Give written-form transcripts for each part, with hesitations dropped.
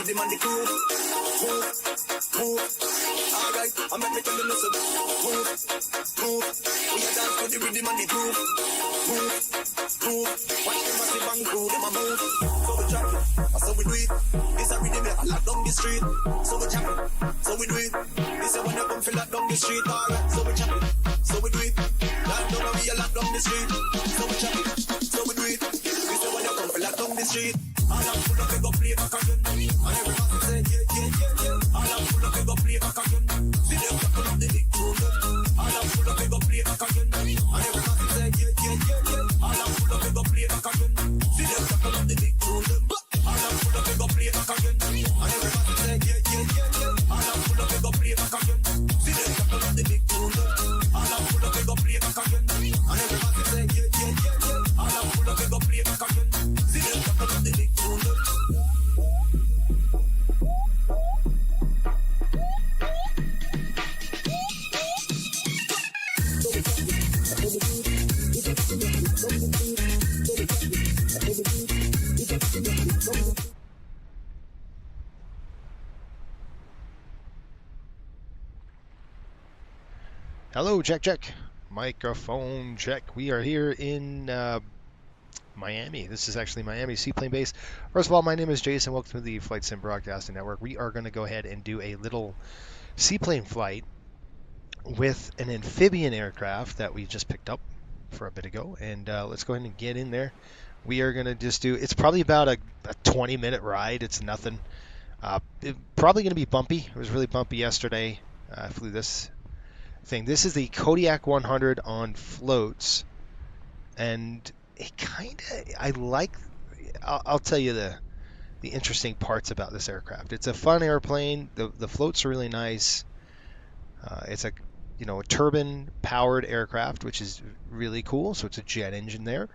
rhythm and the crew. Move, move. Alright, I'm making the listen. Move, move. We a dance to the rhythm and the groove. Move, move. Watch them massive and crew, them a move. So we track it, so we do it. This a rhythm that lock down the street. So we chop it, so we do it. This a when you come feel lock down the street. Alright, so we chop it, so we do it. Lock down we a lock down the street. So we chop it, so we do it. This a when you come feel lock down the street. All I'm full of, we go play back again. And everybody say, yeah, yeah, yeah, yeah. All I'm full of, we go play back again. See them couple of the big tune. All I'm full of, we go play back again. And everybody say, yeah, yeah, yeah, yeah. All I'm full of, we go play back again. See them couple of the big tune. All I'm full of, we go play back again. And everybody say, yeah, yeah, yeah, yeah. All I'm full of, we go play back again. See them couple of the big tune. All I'm full of, we go play back again. And everybody say, yeah, yeah, yeah, yeah. All I'm full of, we go play back again. See them couple of the big tune. Hello, check, check. Microphone check. We are here in Miami. This is actually Miami Seaplane Base. First of all, my name is Jason. Welcome to the Flight Sim Broadcasting Network. We are going to go ahead and do a little seaplane flight with an amphibian aircraft that we just picked up for a bit ago. And let's go ahead and get in there. We are going to just do, it's probably about a 20-minute ride. It's nothing. Probably going to be bumpy. It was really bumpy yesterday. I flew this thing. This is the Kodiak 100 on floats, and it I like. I'll tell you the interesting parts about this aircraft. It's a fun airplane. The floats are really nice. It's a a turbine powered aircraft, which is really cool. So it's a jet engine there,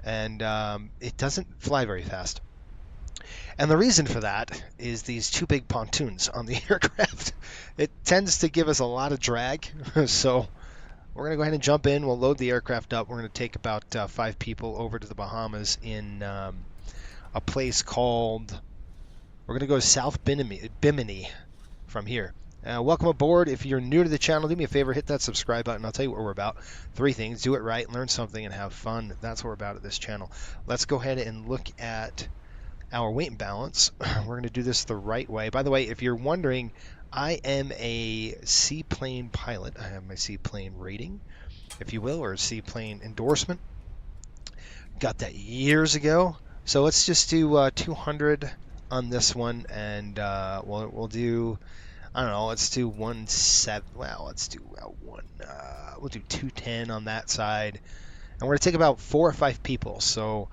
and it doesn't fly very fast. And the reason for that is these two big pontoons on the aircraft. It tends to give us a lot of drag. So we're going to go ahead and jump in. We'll load the aircraft up. We're going to take about 5 people over to the Bahamas in a place called, we're going to go to South Bimini from here. Welcome aboard. If you're new to the channel, do me a favor, hit that subscribe button. I'll tell you what we're about. 3 things. Do it right, learn something, and have fun. That's what we're about at this channel. Let's go ahead and look at our weight and balance. We're going to do this the right way. By the way, if you're wondering, I am a seaplane pilot. I have my seaplane rating, if you will, or a seaplane endorsement. Got that years ago. So let's just do 200 on this one, and we'll do, I don't know, let's do 170. Well, let's do we'll do 210 on that side, and we're going to take about 4 or 5 people. So.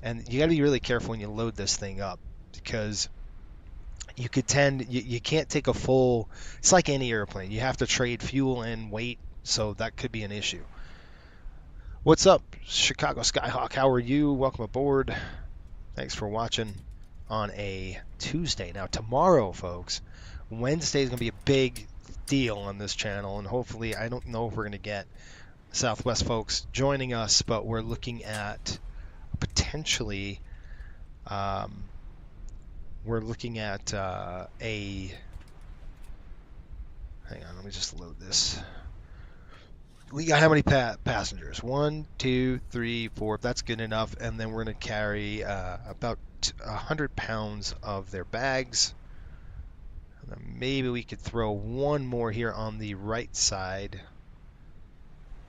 And you got to be really careful when you load this thing up, because you can't take a full, it's like any airplane. You have to trade fuel and weight, so that could be an issue. What's up, Chicago Skyhawk? How are you? Welcome aboard. Thanks for watching on a Tuesday. Now, tomorrow, folks, Wednesday is going to be a big deal on this channel, and hopefully, I don't know if we're going to get Southwest folks joining us, but we're looking at potentially we're looking at hang on, let me just load this. We got how many passengers? 1, 2, 3, 4. That's good enough. And then we're going to carry about 100 pounds of their bags. And then maybe we could throw one more here on the right side,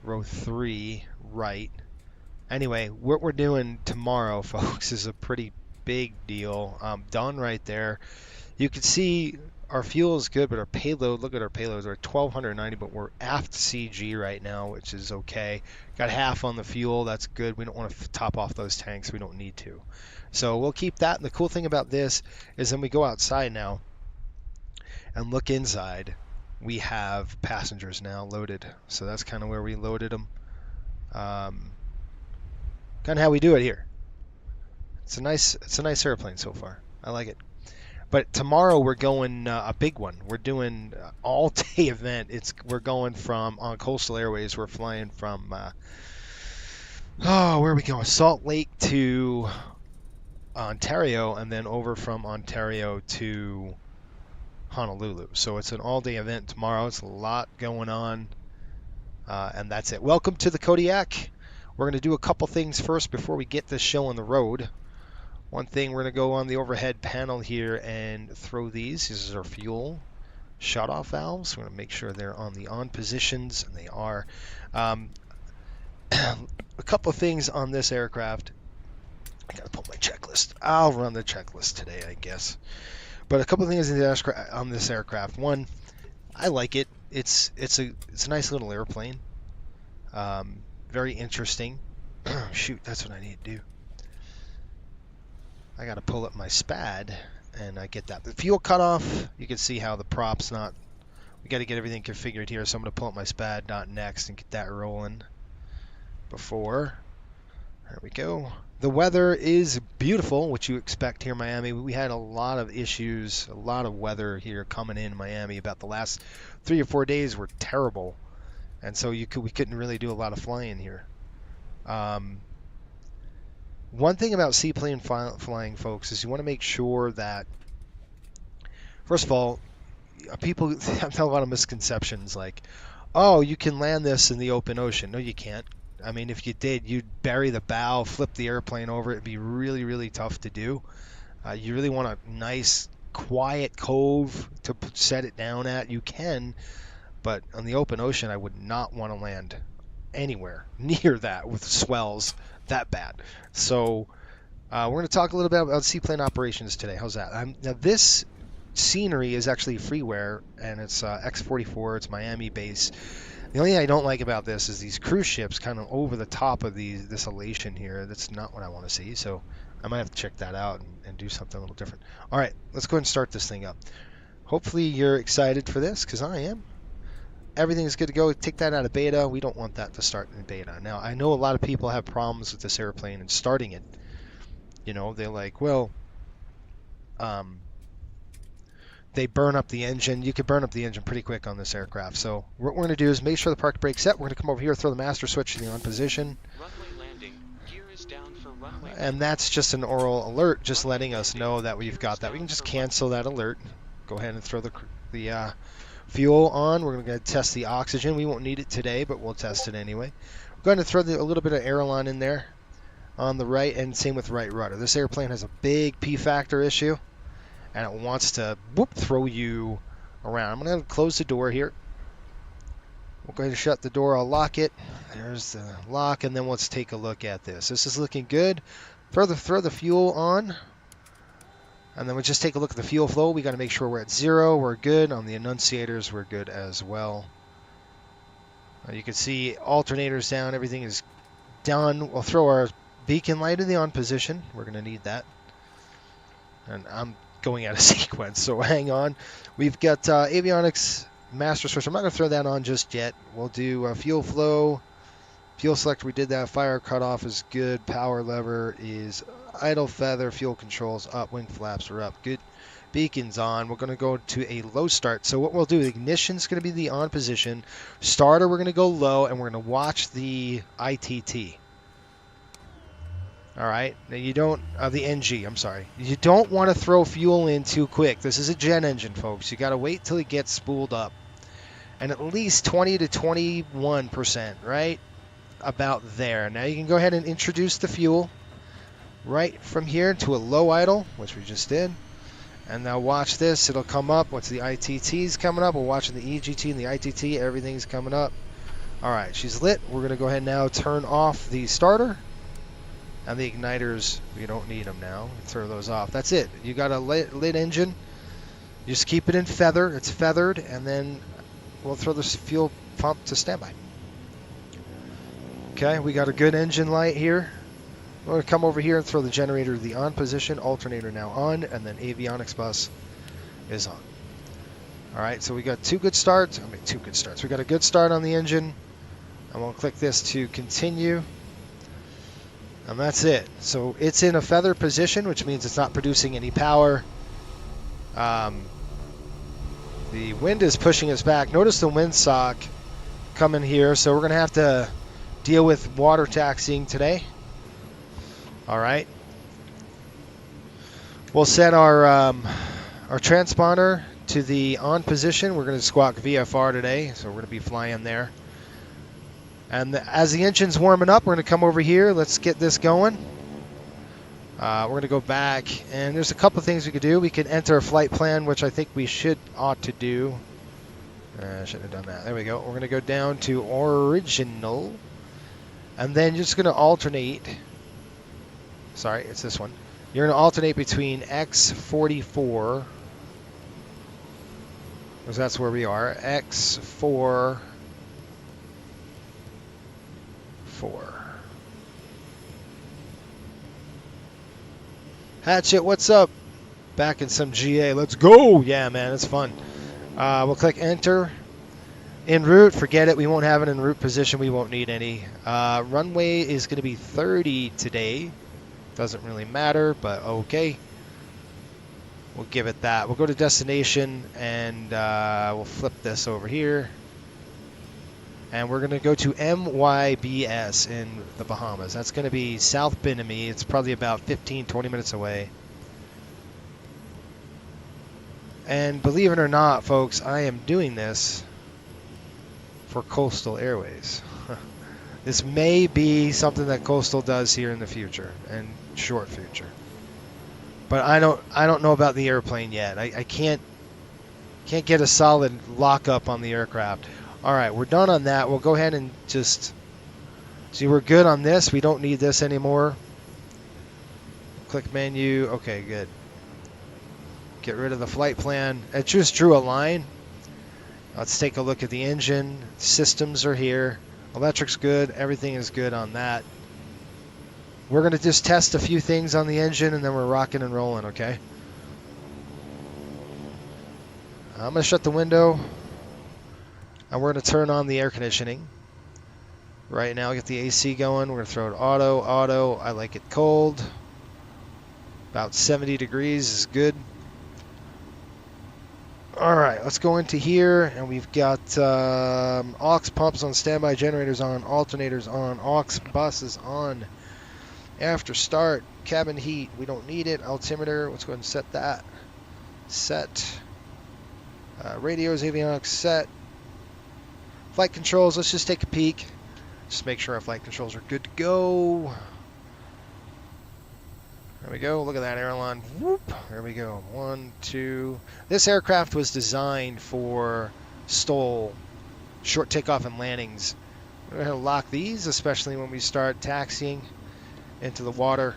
row 3 right. Anyway, what we're doing tomorrow, folks, is a pretty big deal. Done right there. You can see our fuel is good, but our payload, look at our payloads, we're 1,290, but we're aft CG right now, which is okay. Got half on the fuel, that's good. We don't want to top off those tanks, we don't need to. So we'll keep that. And the cool thing about this is when we go outside now and look inside, we have passengers now loaded. So that's kind of where we loaded them. Kind of how we do it here. It's a nice airplane so far. I like it. But tomorrow we're going a big one. We're doing all-day event. We're going from on Coastal Airways. We're flying from where are we going? Salt Lake to Ontario, and then over from Ontario to Honolulu. So it's an all-day event tomorrow. It's a lot going on, and that's it. Welcome to the Kodiak. We're going to do a couple things first before we get this show on the road. One thing, we're going to go on the overhead panel here and throw these. This is our fuel shut-off valves. We're going to make sure they're on the on positions, and they are. A couple of things on this aircraft. I got to pull my checklist. I'll run the checklist today, I guess. But a couple of things on this aircraft. One, I like it. It's a nice little airplane. Very interesting. Shoot, that's what I need to do. I got to pull up my SPAD, and I get that. The fuel cutoff, you can see how the prop's not. We got to get everything configured here, so I'm going to pull up my SPAD.next and get that rolling before. There we go. The weather is beautiful, which you expect here in Miami. We had a lot of issues, a lot of weather here coming in Miami. About the last 3 or 4 days were terrible, and so we couldn't really do a lot of flying here. One thing about seaplane flying, folks, is you want to make sure that, first of all, people have a lot of misconceptions like, oh, you can land this in the open ocean. No, you can't. I mean, if you did, you'd bury the bow, flip the airplane over. It'd be really, really tough to do. You really want a nice, quiet cove to set it down at. You can, but on the open ocean, I would not want to land anywhere near that with swells that bad. So we're going to talk a little bit about seaplane operations today. How's that? Now, this scenery is actually freeware, and it's X-44. It's Miami base. The only thing I don't like about this is these cruise ships kind of over the top of this elation here. That's not what I want to see, so I might have to check that out and do something a little different. All right, let's go ahead and start this thing up. Hopefully you're excited for this, because I am. Everything is good to go. Take that out of beta. We don't want that to start in beta. Now, I know a lot of people have problems with this airplane and starting it. You know, they're like, well, they burn up the engine. You can burn up the engine pretty quick on this aircraft. So what we're going to do is make sure the park brake's set. We're going to come over here, throw the master switch to the on position. Runway landing. Gear is down for runway. And that's just an oral alert, just letting us know that we've got that. We can just cancel that alert. Go ahead and throw the fuel on. We're going to test the oxygen. We won't need it today, but we'll test it anyway. We're going to throw a little bit of aileron in there on the right, and same with right rudder. This airplane has a big P factor issue, and it wants to throw you around. I'm going to close the door here. We'll go ahead and shut the door. I'll lock it. There's the lock, and then let's take a look at this. This is looking good. Throw the fuel on, and then we'll just take a look at the fuel flow. We got to make sure we're at 0. We're good. On the annunciators, we're good as well. You can see alternators down. Everything is done. We'll throw our beacon light in the on position. We're going to need that. And I'm going out of sequence, so hang on. We've got avionics master switch. I'm not going to throw that on just yet. We'll do fuel flow, fuel selector. We did that. Fire cutoff is good. Power lever is idle feather. Fuel controls up. Wing flaps are up. Good. Beacons on. We're going to go to a low start. So what we'll do, the ignition is going to be the on position. Starter, we're going to go low, and we're going to watch the ITT. All right, now you don't, the NG, I'm sorry. You don't want to throw fuel in too quick. This is a jet engine, folks. You got to wait till it gets spooled up. And at least 20 to 21%, right? About there. Now you can go ahead and introduce the fuel right from here to a low idle, which we just did. And now watch this. It'll come up. Once the ITT's coming up, we're watching the EGT and the ITT. Everything's coming up. All right, she's lit. We're going to go ahead and now turn off the starter. And the igniters, we don't need them now. Throw those off. That's it. You got a lit engine. You just keep it in feather. It's feathered, and then we'll throw the fuel pump to standby. Okay, we got a good engine light here. We're going to come over here and throw the generator to the on position. Alternator now on, and then avionics bus is on. All right, so we got two good starts. We got a good start on the engine. I'm going to click this to continue. And that's it. So it's in a feather position, which means it's not producing any power. The wind is pushing us back. Notice the windsock coming here, so we're going to have to deal with water taxiing today. All right. We'll set our transponder to the on position. We're going to squawk VFR today, so we're going to be flying there. And as the engine's warming up, we're going to come over here. Let's get this going. We're going to go back, and there's a couple things we could do. We could enter a flight plan, which I think we ought to do. Shouldn't have done that. There we go. We're going to go down to original, and then you're just going to alternate. Sorry, it's this one. You're going to alternate between X44, because that's where we are, X4, 4. Hatchet, what's up? Back in some GA. Let's go. Yeah, man, it's fun. We'll click enter. En route, forget it. We won't have an en route position. We won't need any. Runway is going to be 30 today. Doesn't really matter, but okay. We'll give it that. We'll go to destination, and we'll flip this over here. And we're going to go to MYBS in the Bahamas. That's going to be South Bimini. It's probably about 15, 20 minutes away. And believe it or not, folks, I am doing this for Coastal Airways. This may be something that Coastal does here in the future, and short future. But I don't know about the airplane yet. I can't get a solid lockup on the aircraft. All right, we're done on that. We'll go ahead and just see, we're good on this. We don't need this anymore. Click menu. Okay, good. Get rid of the flight plan. It just drew a line. Let's take a look at the engine. Systems are here. Electric's good. Everything is good on that. We're going to just test a few things on the engine, and then we're rocking and rolling, okay? I'm going to shut the window, and we're going to turn on the air conditioning. Right now, get the AC going. We're going to throw it auto. I like it cold. About 70 degrees is good. All right, let's go into here, and we've got aux pumps on standby, generators on, alternators on, aux buses on. After start, cabin heat, we don't need it. Altimeter, let's go ahead and set that. Set. Radios, avionics, set. Flight controls, let's just take a peek. Just make sure our flight controls are good to go. There we go. Look at that airline. Whoop. There we go. 1, 2. This aircraft was designed for STOL, short takeoff and landings. We're going to lock these, especially when we start taxiing into the water.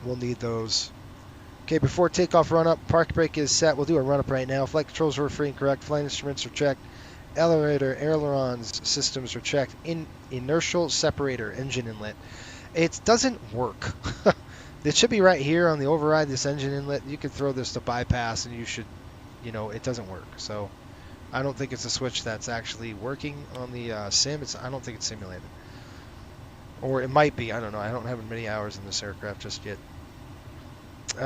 We'll need those. Okay, before takeoff run up, park brake is set. We'll do a run up right now. Flight controls are free and correct. Flight instruments are checked. Elevator, ailerons, systems are checked. Inertial separator, engine inlet. It doesn't work. It should be right here on the override, this engine inlet. You can throw this to bypass, and you should, it doesn't work. So I don't think it's a switch that's actually working on the sim. I don't think it's simulated. Or it might be. I don't know. I don't have many hours in this aircraft just yet. Okay,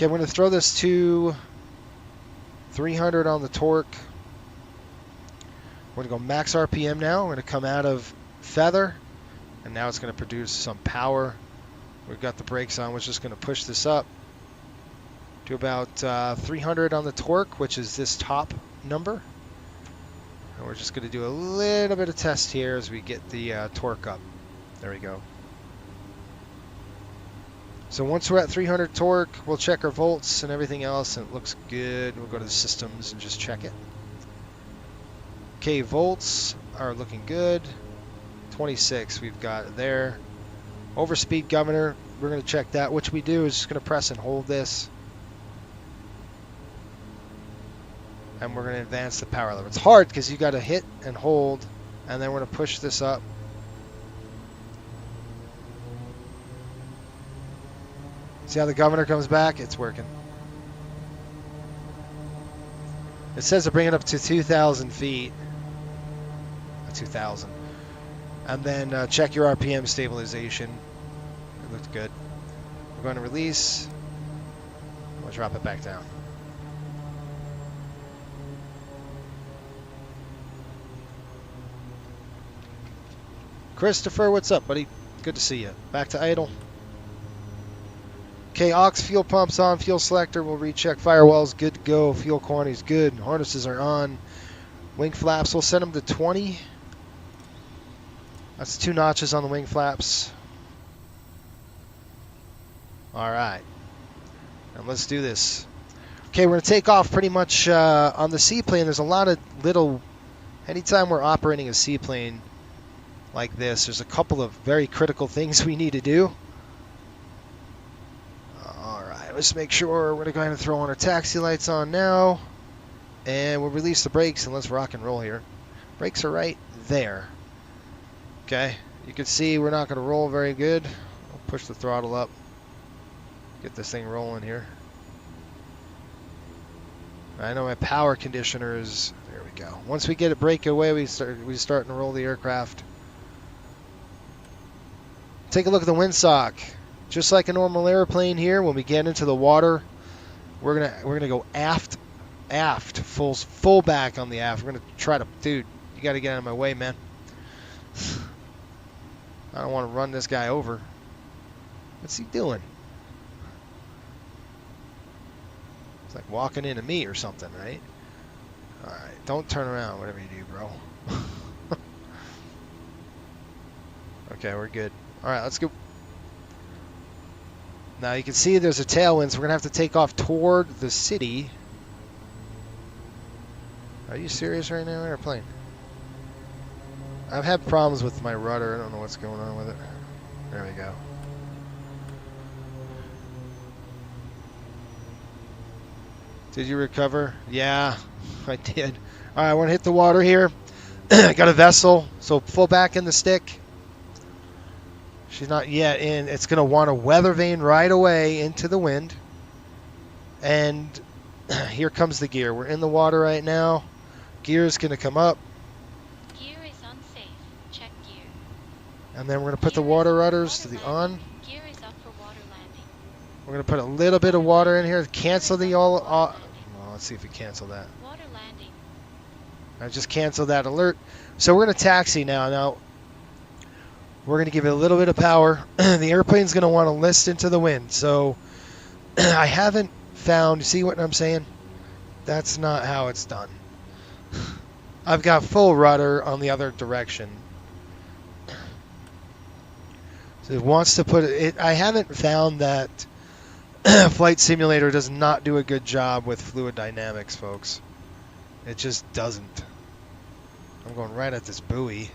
I'm going to throw this to 300 on the torque. We're going to go max RPM now. We're going to come out of feather. And now it's going to produce some power. We've got the brakes on, which is going to push this up to about 300 on the torque, which is this top number. And we're just going to do a little bit of test here as we get the torque up. There we go. So once we're at 300 torque, we'll check our volts and everything else, and it looks good. We'll go to the systems and just check it. Okay, volts are looking good. 26 we've got there. Overspeed governor, we're going to check that. What we do is just going to press and hold this. And we're going to advance the power level. It's hard because you got to hit and hold, and then we're going to push this up. See how the governor comes back? It's working. It says to bring it up to 2,000 feet. 2,000. And then check your RPM stabilization. It looked good. We're going to release. We'll drop it back down. Christopher, what's up, buddy? Good to see you. Back to idle. Okay, aux fuel pumps on. Fuel selector. We'll recheck firewalls. Good to go. Fuel quantity's good. Harnesses are on. Wing flaps. We'll set them to 20. That's 2 notches on the wing flaps. All right. And let's do this. Okay, we're going to take off pretty much on the seaplane. There's a lot of little... Anytime we're operating a seaplane like this, there's a couple of very critical things we need to do. All right, let's make sure we're going to go ahead and throw on our taxi lights on now. And we'll release the brakes and let's rock and roll here. Brakes are right there. Okay, you can see we're not going to roll very good. I'll push the throttle up. Get this thing rolling here. I know my power conditioner is... There we go. Once we get it brake away, we're starting to roll the aircraft. Take a look at the windsock. Just like a normal airplane here, when we get into the water, we're gonna go aft, full back on the aft. We're gonna try to, dude, you got to get out of my way, man. I don't want to run this guy over. What's he doing? It's like walking into me or something, right? All right, don't turn around, whatever you do, bro. Okay, we're good. All right, let's go. Now you can see there's a tailwind, so we're gonna have to take off toward the city. Are you serious right now, airplane? I've had problems with my rudder. I don't know what's going on with it. There we go. Did you recover? Yeah, I did. All right, I want to hit the water here. Got a vessel, so full back in the stick. She's not yet in. It's going to want a weather vane right away into the wind. And here comes the gear. We're in the water right now. Gear is going to come up. Gear is unsafe. Check gear. And then we're going to put the water rudders to the on. Gear is up for water landing. We're going to put a little bit of water in here. Cancel the all. Well, let's see if we cancel that. Water landing. I just canceled that alert. So we're going to taxi now. Now, we're going to give it a little bit of power. The airplane's going to want to list into the wind. So I haven't found, see what I'm saying? That's not how it's done. I've got full rudder on the other direction. So it wants to put it, I haven't found that Flight Simulator does not do a good job with fluid dynamics, folks. It just doesn't. I'm going right at this buoy.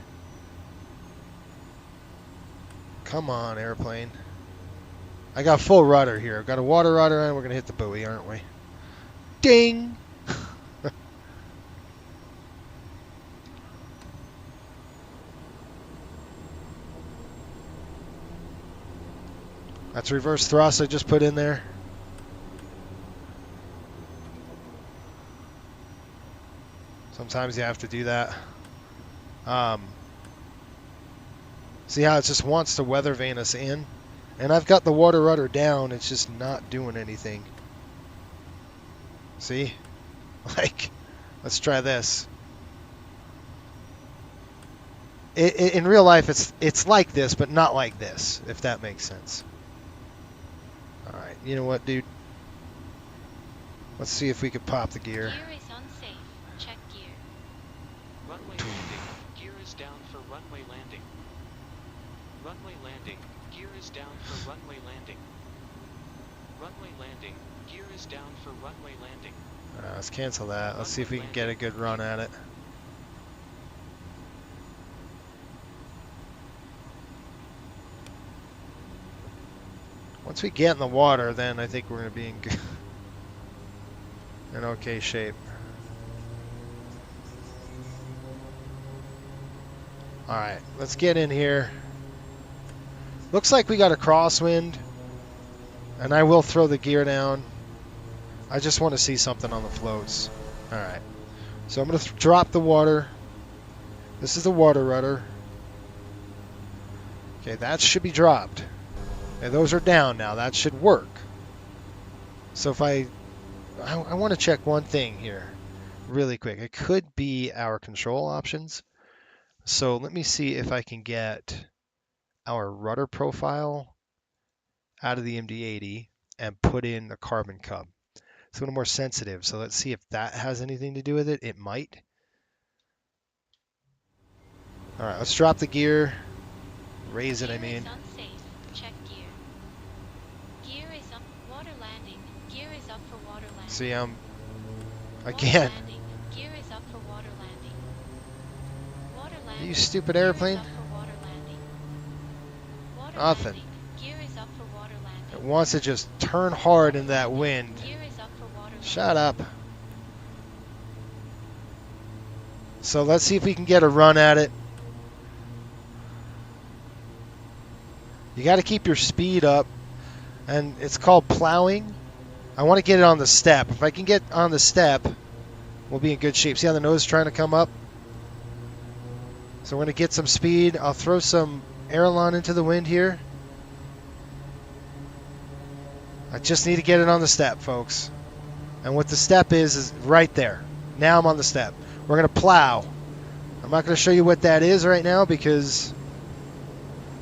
Come on, airplane. I got full rudder here. I've got a water rudder and we're going to hit the buoy, aren't we? Ding! That's reverse thrust I just put in there. Sometimes you have to do that. See how it just wants to weather vane us in? And I've got the water rudder down. It's just not doing anything. See? Like, let's try this. In real life, it's like this, but not like this, if that makes sense. All right, you know what, dude? Let's see if we could pop the gear. Gear is unsafe. Check gear. Runway landing. Gear is down for runway landing. Runway landing. Gear is down for runway landing. Runway landing. Gear is down for runway landing. Let's cancel that. Let's see if we can get a good run at it. Once we get in the water, then I think we're going to be in okay shape. Alright, let's get in here. Looks like we got a crosswind. And I will throw the gear down. I just want to see something on the floats. Alright. So I'm going to drop the water. This is the water rudder. Okay, that should be dropped. Okay, those are down now. That should work. So if I want to check one thing here really quick. It could be our control options. So let me see if I can get our rudder profile out of the MD-80 and put in a carbon cub. It's a little more sensitive, so let's see if that has anything to do with it. It might. All right, let's drop the gear. Raise it, I Gear is mean. unsafe. Check gear. Gear is up. Water landing. Gear is up for water landing. See, Water again. landing. Gear is up for water landing. Water landing. You stupid Gear airplane. is up for water landing. Water Nothing. landing. Gear is up for water landing. It wants to just turn hard in that wind. Gear is up for water landing. Shut up. So let's see if we can get a run at it. You got to keep your speed up, and it's called plowing. I want to get it on the step. If I can get on the step, we'll be in good shape. See how the nose is trying to come up? So we're going to get some speed. I'll throw some aileron into the wind here. I just need to get it on the step, folks. And what the step is right there. Now I'm on the step. We're going to plow. I'm not going to show you what that is right now because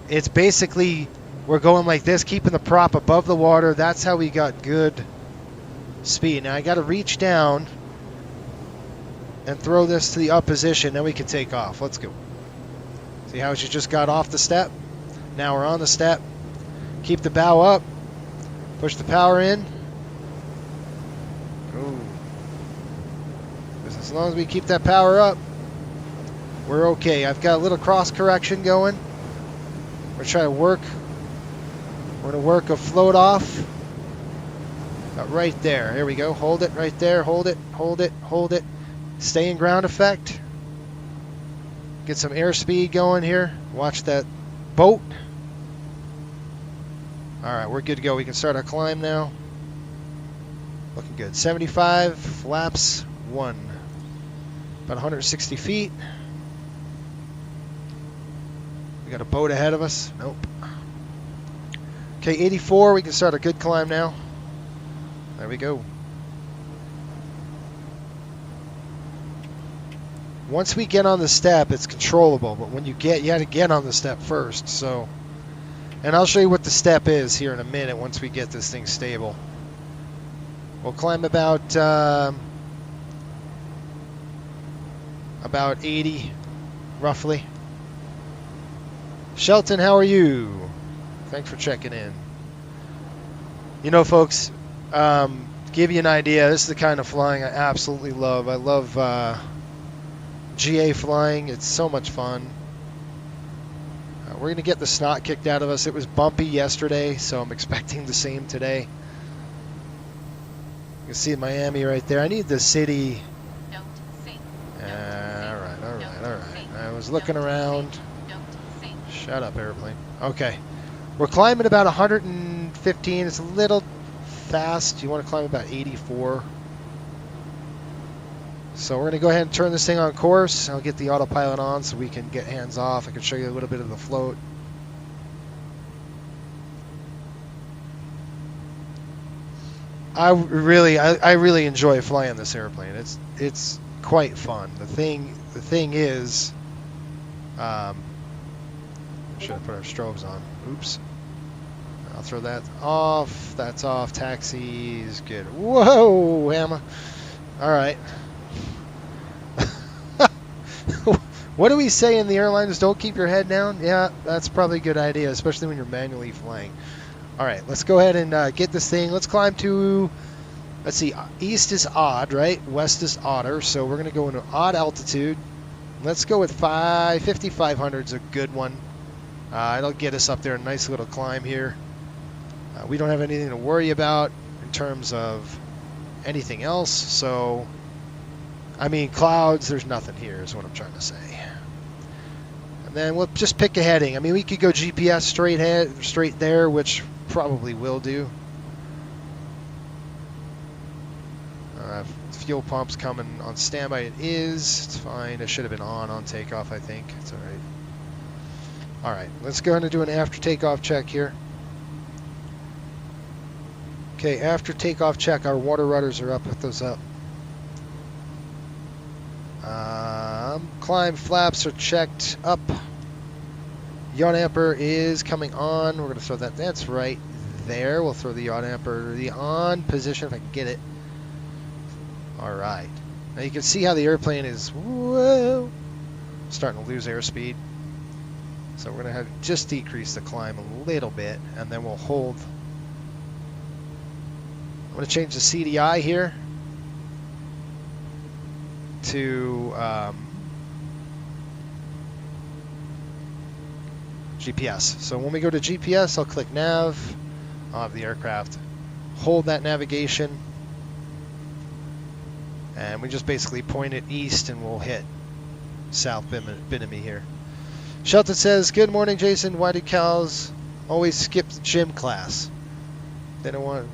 it's basically we're going like this, keeping the prop above the water. That's how we got good speed. Now I got to reach down and throw this to the up position. Then we can take off. Let's go. See how she just got off the step? Now we're on the step. Keep the bow up. Push the power in. Ooh. As long as we keep that power up, we're okay. I've got a little cross correction going. We're trying to work. We're going to work a float off. Right there. Here we go. Hold it right there. Hold it. Hold it. Hold it. Stay in ground effect. Get some airspeed going here. Watch that boat. All right, we're good to go. We can start our climb now. Looking good. 75, flaps 1. About 160 feet. We got a boat ahead of us. Nope. Okay, 84. We can start a good climb now. There we go. Once we get on the step, it's controllable, but when you have to get on the step first. So, and I'll show you what the step is here in a minute once we get this thing stable. We'll climb about 80, roughly. Shelton, how are you? Thanks for checking in. You know, folks, to give you an idea, this is the kind of flying I absolutely love. I love GA flying. It's so much fun. We're going to get the snot kicked out of us. It was bumpy yesterday, so I'm expecting the same today. You can see Miami right there. I need the city. All right. I was looking around. Shut up, airplane. Okay. We're climbing about 115. It's a little fast. You want to climb about 84. So we're going to go ahead and turn this thing on course. I'll get the autopilot on so we can get hands off. I can show you a little bit of the float. I really enjoy flying this airplane. It's quite fun. The thing is, should have put our strobes on. Oops. I'll throw that off. That's off. Taxis. Good. Whoa, Hammer. All right. What do we say in the airlines? Don't keep your head down? Yeah, that's probably a good idea, especially when you're manually flying. All right, let's go ahead and get this thing. Let's climb to, let's see, east is odd, right? West is odder, so we're going to go into odd altitude. Let's go with 5,500 is a good one. It'll get us up there, a nice little climb here. We don't have anything to worry about in terms of anything else, so, I mean, clouds, there's nothing here is what I'm trying to say. And then we'll just pick a heading. I mean, we could go GPS straight there, which probably will do. Fuel pump's coming on standby. It is. It's fine. It should have been on takeoff, I think. It's all right. All right, let's go ahead and do an after takeoff check here. Okay, after takeoff check, our water rudders are up. Put those up. Climb flaps are checked up. Yacht Amper is coming on. We're going to throw that. That's right there. We'll throw the Yacht Amper the on position if I can get it. All right. Now you can see how the airplane is whoa, starting to lose airspeed. So we're going to have to just decrease the climb a little bit, and then we'll hold. I'm going to change the CDI here to GPS. So when we go to GPS, I'll click nav. I'll have the aircraft hold that navigation, and we just basically point it east, and we'll hit South Bimini here. Shelton says, "Good morning, Jason. Why do cows always skip the gym class? They don't want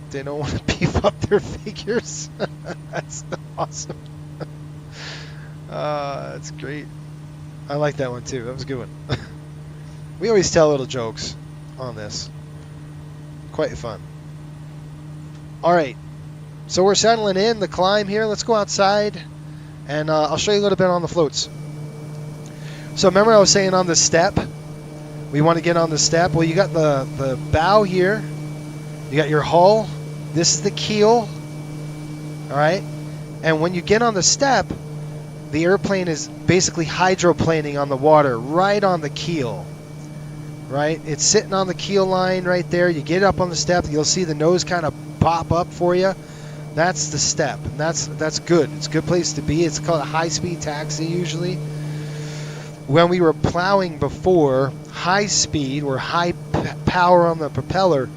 to beef up their figures." That's awesome. That's great. I like that one too. That was a good one. We always tell little jokes on this. Quite fun. All right. So we're settling in the climb here. Let's go outside, and I'll show you a little bit on the floats. So remember I was saying on the step, we want to get on the step. Well, you got the bow here. You got your hull. This is the keel. All right. And when you get on the step, the airplane is basically hydroplaning on the water right on the keel. Right? It's sitting on the keel line right there. You get up on the step, you'll see the nose kind of pop up for you. That's the step. And that's good. It's a good place to be. It's called a high-speed taxi usually. When we were plowing before, high speed or high power on the propeller,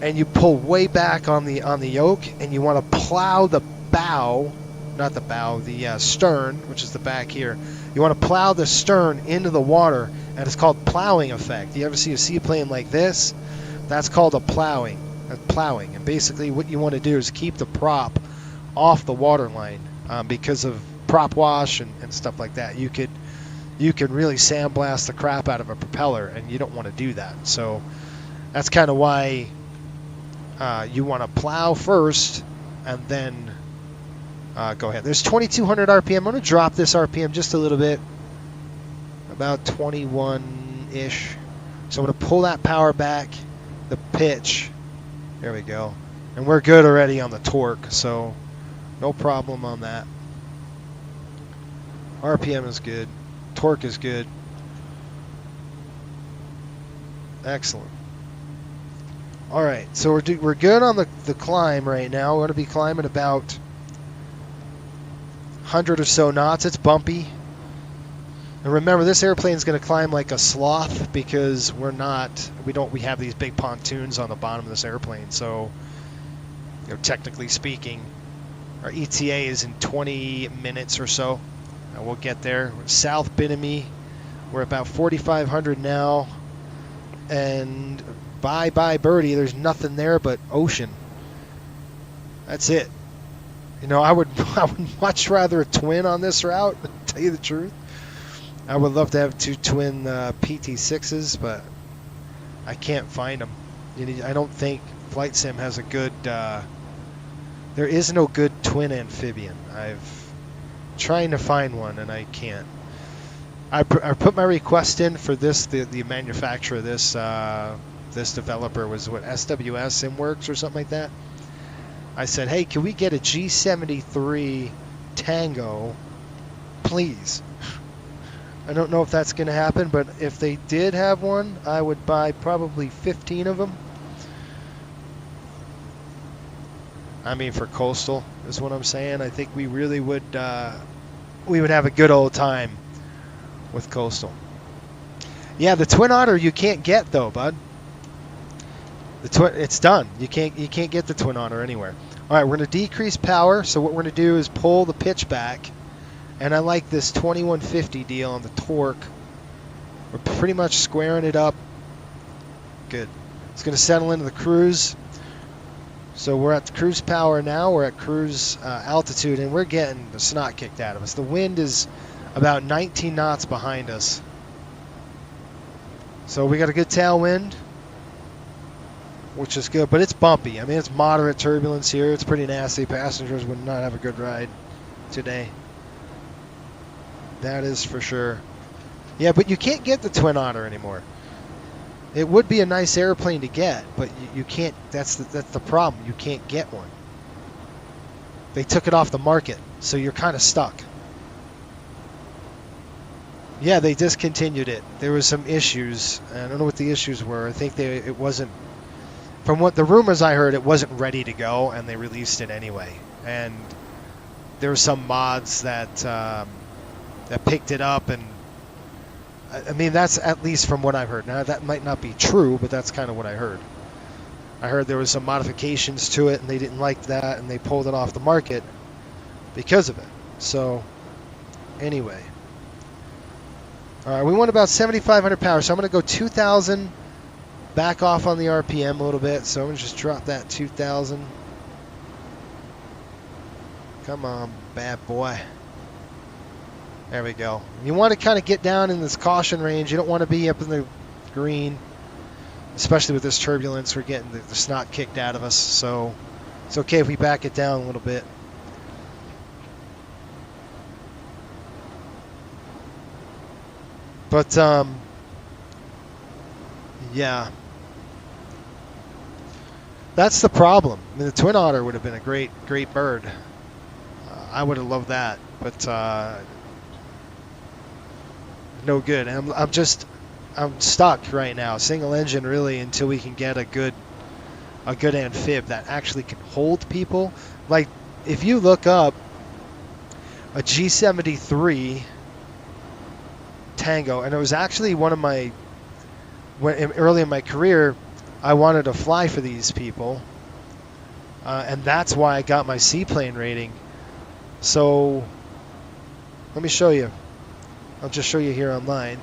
and you pull way back on the yoke, and you want to plow the bow, not the bow, the stern, which is the back here. You want to plow the stern into the water, and it's called plowing effect. You ever see a seaplane like this? That's called a plowing. And basically what you want to do is keep the prop off the water line because of prop wash and stuff like that. You could really sandblast the crap out of a propeller, and you don't want to do that. So that's kind of why you want to plow first, and then go ahead. There's 2,200 RPM. I'm going to drop this RPM just a little bit, about 21-ish. So I'm going to pull that power back, the pitch. There we go. And we're good already on the torque, so no problem on that. RPM is good. Torque is good. Excellent. All right, so we're good on the climb right now. We're going to be climbing about 100 or so knots. It's bumpy. And remember, this airplane is going to climb like a sloth because we have these big pontoons on the bottom of this airplane. So, technically speaking, our ETA is in 20 minutes or so. And we'll get there. South Bimini, we're about 4,500 now. And bye birdie, there's nothing there but ocean. That's it. I would much rather a twin on this route, to tell you the truth. I would love to have two twin PT6s, but I can't find them. I don't think Flight Sim has a good... there is no good twin amphibian. I've trying to find one, and I can't. I put my request in for this. The manufacturer of this developer was SWS Immerse or something like that. I said, hey, can we get a G73 Tango, please? I don't know if that's going to happen, but if they did have one, I would buy probably 15 of them. I mean, for coastal is what I'm saying. I think we really would we would have a good old time with coastal. Yeah, the Twin Otter you can't get though, bud. It's done. You can't get the Twin Otter anywhere. All right, we're going to decrease power. So what we're going to do is pull the pitch back. And I like this 2150 deal on the torque. We're pretty much squaring it up. Good. It's going to settle into the cruise. So we're at cruise power now. We're at cruise altitude, and we're getting the snot kicked out of us. The wind is about 19 knots behind us. So we got a good tailwind, which is good, but it's bumpy. I mean, it's moderate turbulence here. It's pretty nasty. Passengers would not have a good ride today. That is for sure. Yeah, but you can't get the Twin Otter anymore. It would be a nice airplane to get, but you can't. That's the problem. You can't get one. They took it off the market, so you're kind of stuck. Yeah, they discontinued it. There was some issues. I don't know what the issues were. I think it wasn't. From what the rumors I heard, it wasn't ready to go, and they released it anyway. And there were some mods that picked it up, and I mean that's at least from what I've heard. Now that might not be true, but that's kind of what I heard. I heard there was some modifications to it, and they didn't like that, and they pulled it off the market because of it. So anyway, all right, we want about 7,500 power, so I'm going to go 2,000. Back off on the RPM a little bit, so I'm going to just drop that 2,000. Come on, bad boy. There we go. You want to kind of get down in this caution range. You don't want to be up in the green, especially with this turbulence. We're getting the snot kicked out of us, so it's okay if we back it down a little bit. But, yeah. That's the problem. I mean, the Twin Otter would have been a great bird. I would have loved that, but no good. And I'm stuck right now. Single engine really until we can get a good amphib that actually can hold people. Like if you look up a G73 Tango, and it was actually one of my early in my career. I wanted to fly for these people, and that's why I got my seaplane rating. So let me show you. I'll just show you here online.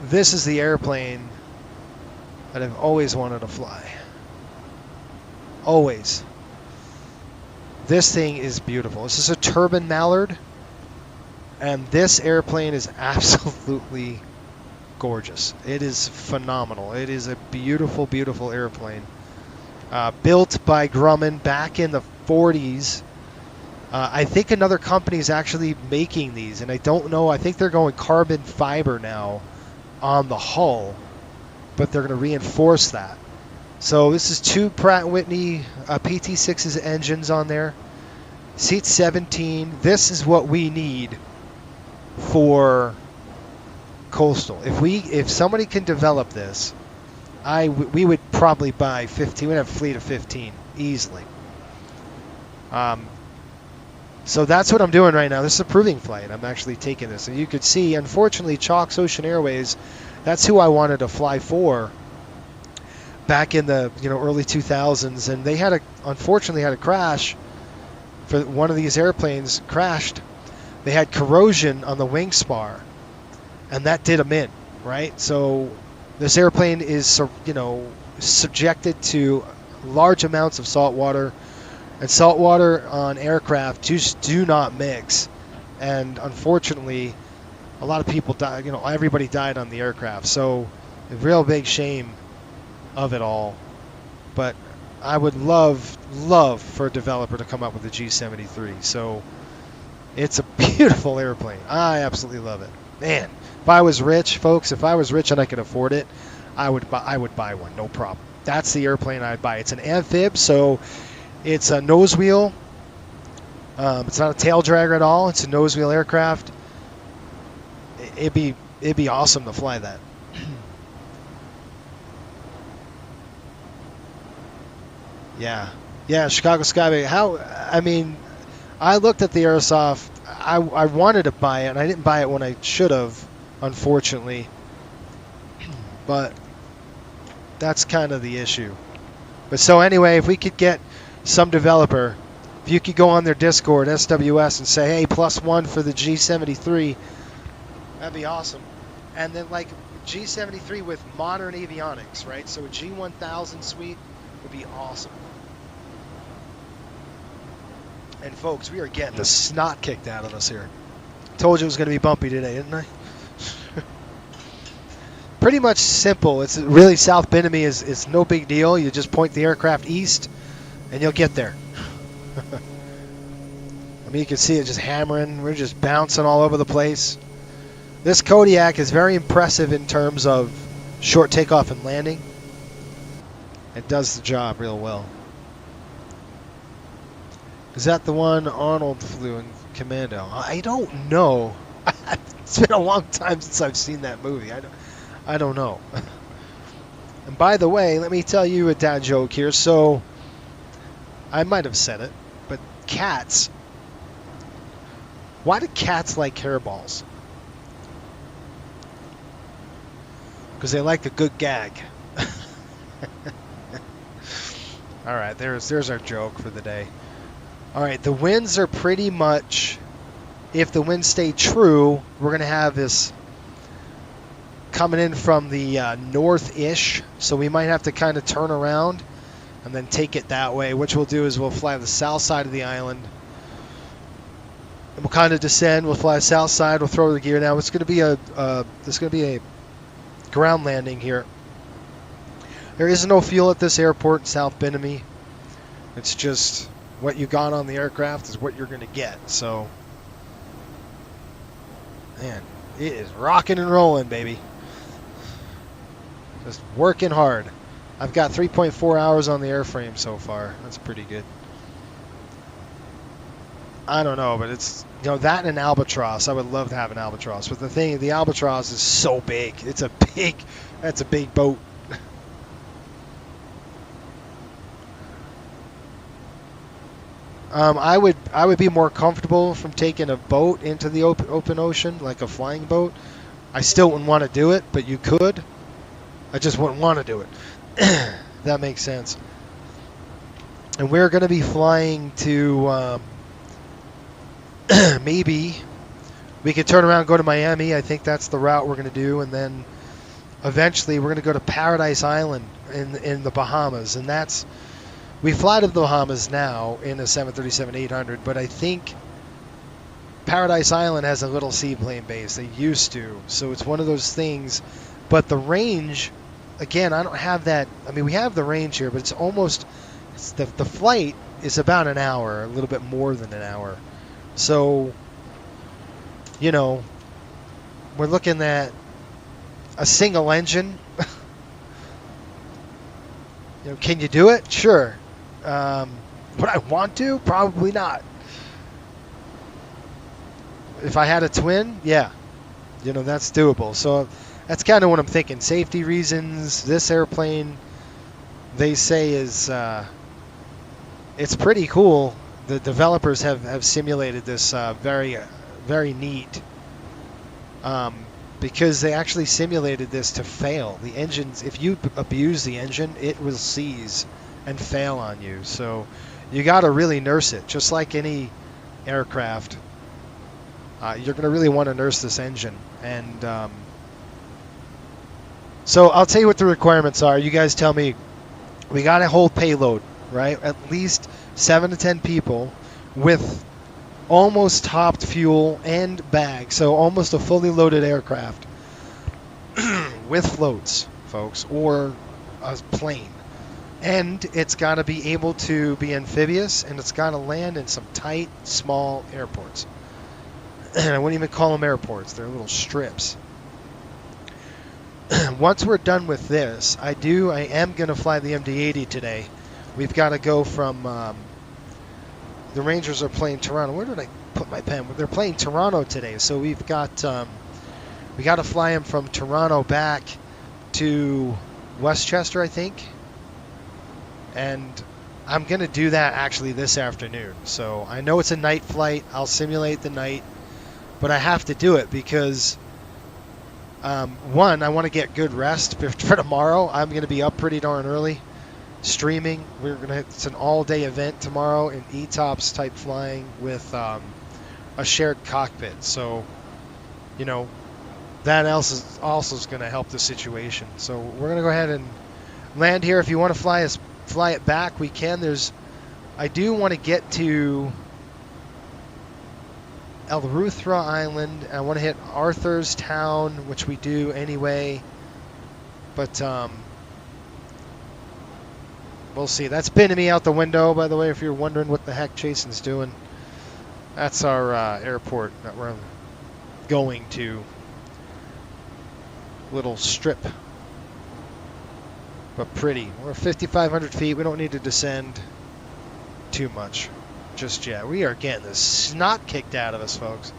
This is the airplane that I've always wanted to fly. Always. This thing is beautiful. This is a turbine Mallard, and this airplane is absolutely gorgeous. It is phenomenal. It is a beautiful, beautiful airplane. Built by Grumman back in the 40s. I think another company is actually making these, and I don't know. I think they're going carbon fiber now on the hull, but they're going to reinforce that. So this is two Pratt & Whitney PT6's engines on there. Seat 17. This is what we need for coastal. If somebody can develop this, we would probably buy 15. We'd have a fleet of 15 easily. So that's what I'm doing right now. This is a proving flight. I'm actually taking this, and you could see, unfortunately, Chalk's Ocean Airways. That's who I wanted to fly for back in the early 2000s, and they unfortunately had a crash. For one of these airplanes crashed. They had corrosion on the wing spar, and that did them in, right? So this airplane is, subjected to large amounts of salt water, and salt water on aircraft just do not mix. And unfortunately, a lot of people died. Everybody died on the aircraft. So a real big shame of it all. But I would love for a developer to come up with a G73. So it's a beautiful airplane. I absolutely love it. Man, if I was rich, folks, if I was rich and I could afford it, I would buy one, no problem. That's the airplane I'd buy. It's an amphib, so it's a nose wheel. It's not a tail dragger at all. It's a nose wheel aircraft. It'd be awesome to fly that. Yeah, Chicago Skyway. I looked at the Airsoft. I wanted to buy it, and I didn't buy it when I should have, unfortunately. But that's kind of the issue. But so anyway, if we could get some developer, if you could go on their Discord, SWS, and say, hey, +1 for the G73, that'd be awesome. And then like G73 with modern avionics, right? So a G1000 suite would be awesome. And folks, we are getting the snot kicked out of us here. Told you it was going to be bumpy today, didn't I? Pretty much simple. It's really South Bimini is no big deal. You just point the aircraft east, and you'll get there. I mean, you can see it just hammering. We're just bouncing all over the place. This Kodiak is very impressive in terms of short takeoff and landing. It does the job real well. Is that the one Arnold flew in Commando? I don't know. It's been a long time since I've seen that movie. I don't know. And by the way, let me tell you a dad joke here. So, I might have said it, but cats. Why do cats like hairballs? Because they like a good gag. All right, there's our joke for the day. All right, the winds are pretty much, if the winds stay true, we're going to have this coming in from the north-ish, so we might have to kind of turn around and then take it that way. Which we'll do is we'll fly the south side of the island, and we'll kind of descend. We'll fly the south side. We'll throw the gear down. It's going to be a ground landing here. There is no fuel at this airport in South Bimini. It's just what you got on the aircraft is what you're going to get. So, man, it is rocking and rolling, baby. Just working hard. I've got 3.4 hours on the airframe so far. That's pretty good. I don't know, but it's, you know, that and an albatross. I would love to have an albatross. But the albatross is so big. That's a big boat. I would be more comfortable from taking a boat into the open ocean, like a flying boat. I still wouldn't want to do it, but you could. I just wouldn't want to do it. That makes sense. And we're going to be flying to maybe we could turn around and go to Miami. I think that's the route we're going to do, and then eventually we're going to go to Paradise Island in the Bahamas, and that's. We fly to the Bahamas now in a 737-800, but I think Paradise Island has a little seaplane base. They used to, so it's one of those things. But the range, again, I don't have that. I mean, we have the range here, but it's almost the flight is about an hour, a little bit more than an hour. So, you know, we're looking at a single engine. You know, can you do it? Sure. Would I want to? Probably not. If I had a twin, yeah. You know, that's doable. So that's kind of what I'm thinking. Safety reasons, this airplane, they say is, it's pretty cool. The developers have simulated this very, very neat. Because they actually simulated this to fail. The engines, if you abuse the engine, it will seize and fail on you. So you got to really nurse it, just like any aircraft. You're going to really want to nurse this engine. And so I'll tell you what the requirements are. You guys tell me. We got to hold payload, right? At least 7 to 10 people with almost topped fuel and bag, so almost a fully loaded aircraft with floats, folks, or a plane. And it's got to be able to be amphibious, and it's got to land in some tight, small airports. And I wouldn't even call them airports. They're little strips. Once we're done with this, I am going to fly the MD-80 today. We've got to go from... the Rangers are playing Toronto. Where did I put my pen? They're playing Toronto today, so we got to fly them from Toronto back to Westchester, I think. And I'm going to do that actually this afternoon. So I know it's a night flight. I'll simulate the night, but I have to do it because one, I want to get good rest for tomorrow. I'm going to be up pretty darn early. Streaming. It's an all-day event tomorrow in ETOPS type flying with a shared cockpit. So, you know, that else also is going to help the situation. So we're going to go ahead and land here. If you want to fly it back, we can. I do want to get to Eleuthera Island. I want to hit Arthur's Town, which we do anyway. But we'll see. That's Bimini out the window, by the way, if you're wondering what the heck Jason's doing. That's our airport that we're going to. Little strip. But pretty. We're 5,500 feet. We don't need to descend too much just yet. We are getting the snot kicked out of us, folks.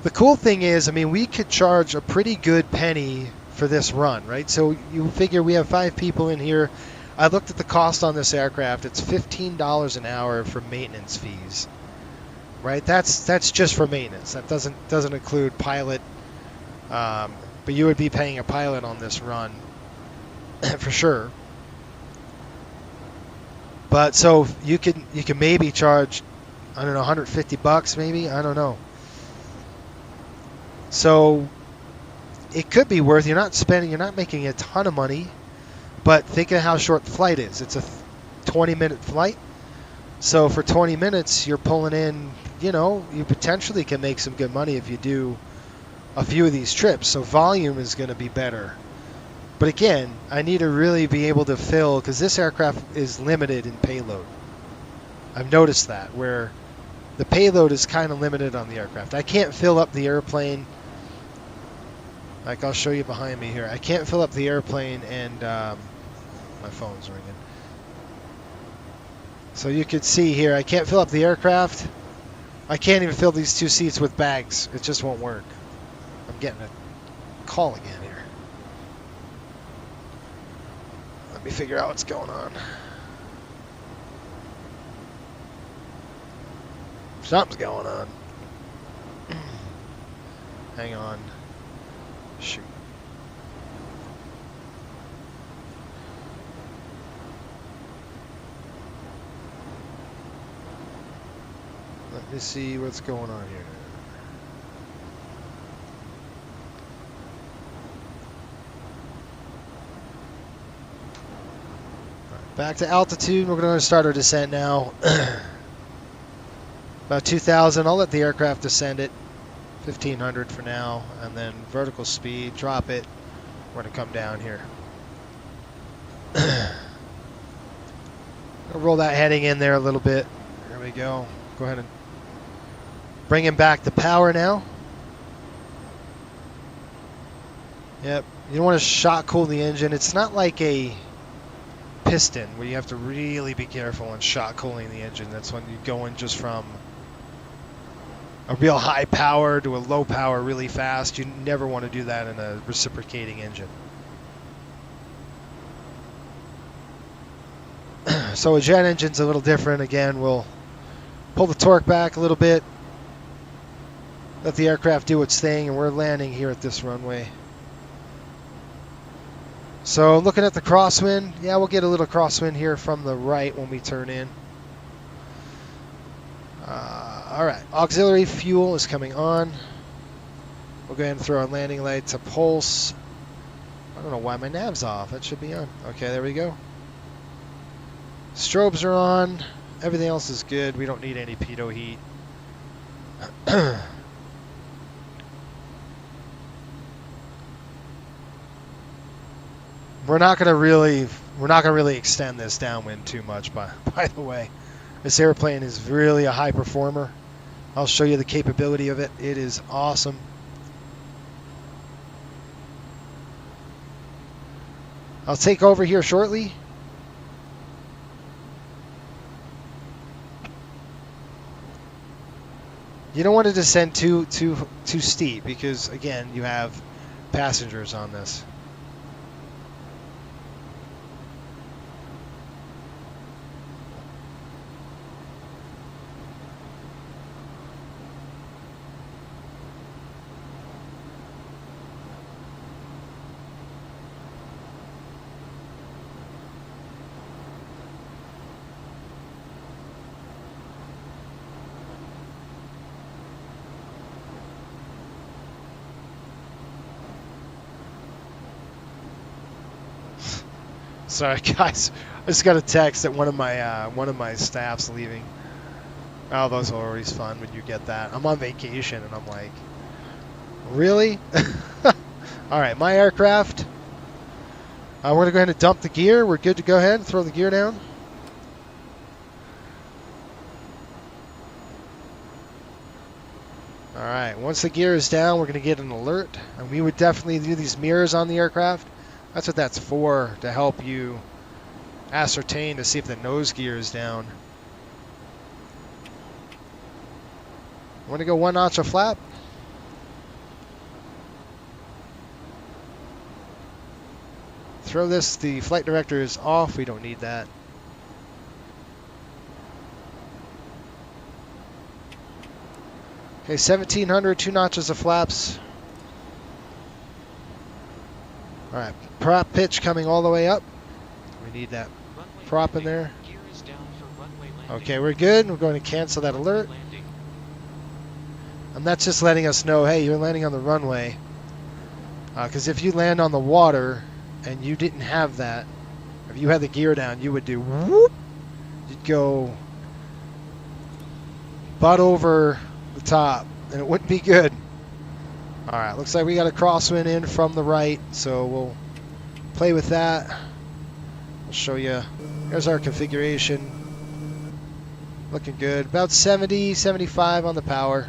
The cool thing is, I mean, we could charge a pretty good penny for this run, right? So you figure we have 5 people in here. I looked at the cost on this aircraft. It's $15 an hour for maintenance fees, right? That's just for maintenance. That doesn't include pilot, but you would be paying a pilot on this run for sure. But so you can maybe charge, I don't know, $150 maybe, I don't know. So it could be worth. You're not making a ton of money, but think of how short the flight is. It's a 20-minute flight. So for 20 minutes, you're pulling in, you potentially can make some good money if you do a few of these trips. So volume is going to be better. But again, I need to really be able to fill, because this aircraft is limited in payload. I've noticed that, where the payload is kind of limited on the aircraft. I can't fill up the airplane. Like, I'll show you behind me here. I can't fill up the airplane and my phone's ringing. So you can see here, I can't fill up the aircraft. I can't even fill these 2 seats with bags. It just won't work. I'm getting a call again here. Let me figure out what's going on. Something's going on. Hang on. Shoot. Let me see what's going on here. Back to altitude. We're going to start our descent now. About 2,000. I'll let the aircraft descend it. 1,500 for now, and then vertical speed. Drop it. We're going to come down here. I'll roll that heading in there a little bit. There we go. Go ahead and bring him back to power now. Yep. You don't want to shock cool the engine. It's not like a piston where you have to really be careful on shock cooling the engine. That's when you go in just from a real high power to a low power really fast. You never want to do that in a reciprocating engine. So a jet engine's a little different. Again, we'll pull the torque back a little bit, let the aircraft do its thing, and we're landing here at this runway. So looking at the crosswind, yeah, we'll get a little crosswind here from the right when we turn in. All right, auxiliary fuel is coming on. We'll go ahead and throw our landing lights, a pulse. I don't know why my nav's off. That should be on. Okay, there we go. Strobes are on. Everything else is good. We don't need any pitot heat. We're not gonna really extend this downwind too much. By the way, this airplane is really a high performer. I'll show you the capability of it. It is awesome. I'll take over here shortly. You don't want to descend too steep because, again, you have passengers on this. Sorry, guys. I just got a text that one of my staff's leaving. Oh, those are always fun when you get that. I'm on vacation, and I'm like, really? All right, my aircraft. We're going to go ahead and dump the gear. We're good to go ahead and throw the gear down. Alright, once the gear is down, we're going to get an alert. And we would definitely do these mirrors on the aircraft. That's what that's for, to help you ascertain to see if the nose gear is down. Want to go 1 notch a flap? Throw this, the flight director is off, we don't need that. Okay, 1700, 2 notches of flaps. Alright, prop pitch coming all the way up. We need that Runway prop in landing. there. Gear is down for runway landing. Okay, we're good. We're going to cancel that alert. Landing. And that's just letting us know, hey, you're landing on the runway. Because if you land on the water and you didn't have that, if you had the gear down, you would do whoop. You'd go butt over the top, and it wouldn't be good. All right, looks like we got a crosswind in from the right, so we'll play with that. I'll show you. There's our configuration. Looking good. About 70, 75 on the power.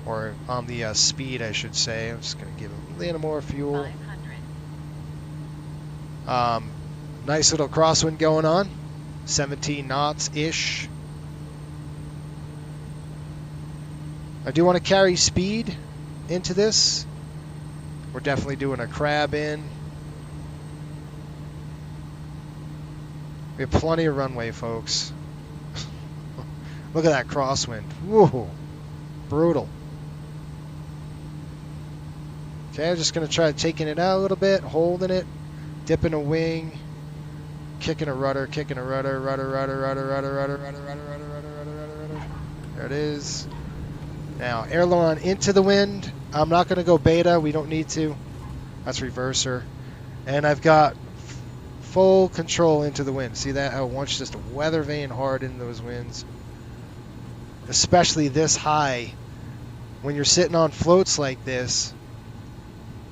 Or on the speed, I should say. I'm just going to give it a little more fuel. 500. Nice little crosswind going on. 17 knots-ish. I do want to carry speed into this. We're definitely doing a crab in. We have plenty of runway, folks. Look at that crosswind. Whoa. Brutal. Okay, I'm just going to try taking it out a little bit, holding it, dipping a wing, kicking a rudder, rudder, rudder, rudder, rudder, rudder, rudder, rudder, rudder, rudder, rudder, rudder, rudder. There it is. Now, aileron into the wind. I'm not going to go beta. We don't need to. That's reverser. And I've got full control into the wind. See that? How it wants just to weather vane hard in those winds. Especially this high. When you're sitting on floats like this,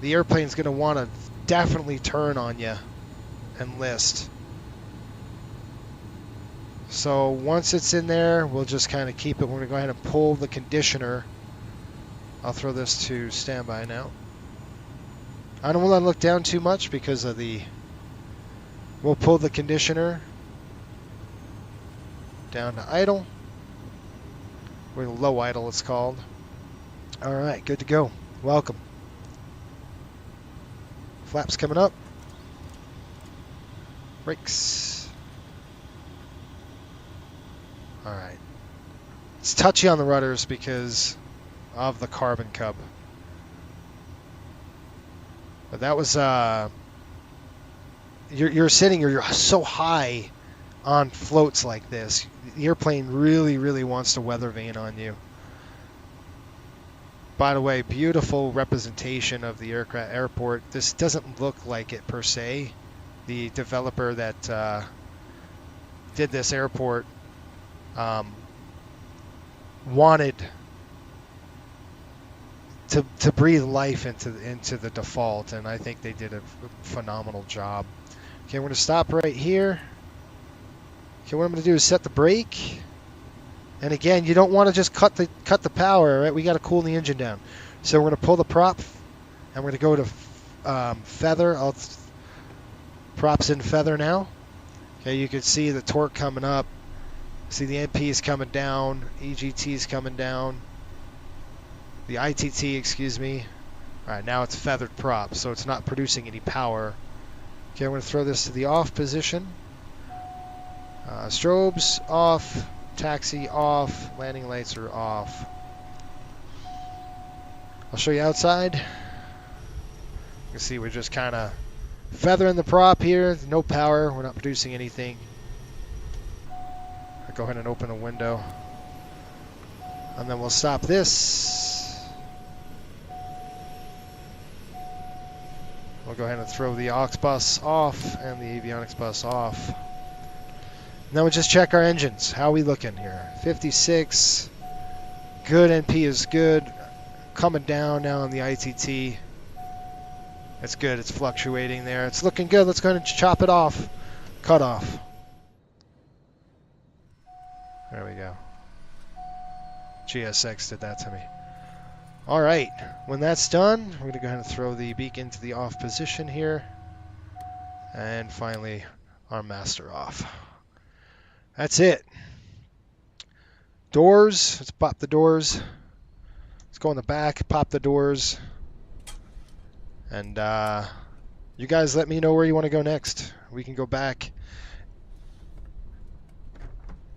the airplane's going to want to definitely turn on you and list. So once it's in there, we'll just kind of keep it. We're going to go ahead and pull the conditioner. I'll throw this to standby now. I don't want to look down too much because of the... We'll pull the conditioner down to idle. Or low idle it's called. Alright, good to go. Welcome. Flaps coming up. Brakes. Alright. It's touchy on the rudders because of the carbon cub. But that was you're sitting, you're so high on floats like this. The airplane really wants to weather vane on you. By the way, beautiful representation of the airport. This doesn't look like it per se. The developer that did this airport wanted to breathe life into the default, and I think they did a phenomenal job. Okay, we're going to stop right here. Okay, what I'm going to do is set the brake. And again, you don't want to just cut the power, right? We got to cool the engine down. So we're going to pull the prop, and we're going to go to feather. Props in feather now. Okay, you can see the torque coming up. See the NP is coming down. EGT is coming down. The ITT, excuse me. All right, now it's feathered prop, so it's not producing any power. Okay, I'm going to throw this to the off position. Strobes off. Taxi off. Landing lights are off. I'll show you outside. You can see we're just kind of feathering the prop here. No power. We're not producing anything. I'll go ahead and open a window. And then we'll stop this. We'll go ahead and throw the aux bus off and the avionics bus off. Now we'll just check our engines. How are we looking here? 56. Good, NP is good. Coming down now on the ITT. It's good. It's fluctuating there. It's looking good. Let's go ahead and chop it off. Cut off. There we go. GSX did that to me. All right, when that's done, we're going to go ahead and throw the beacon to the off position here. And finally, our master off. That's it. Doors, let's pop the doors. Let's go in the back, pop the doors. And you guys let me know where you want to go next. We can go back.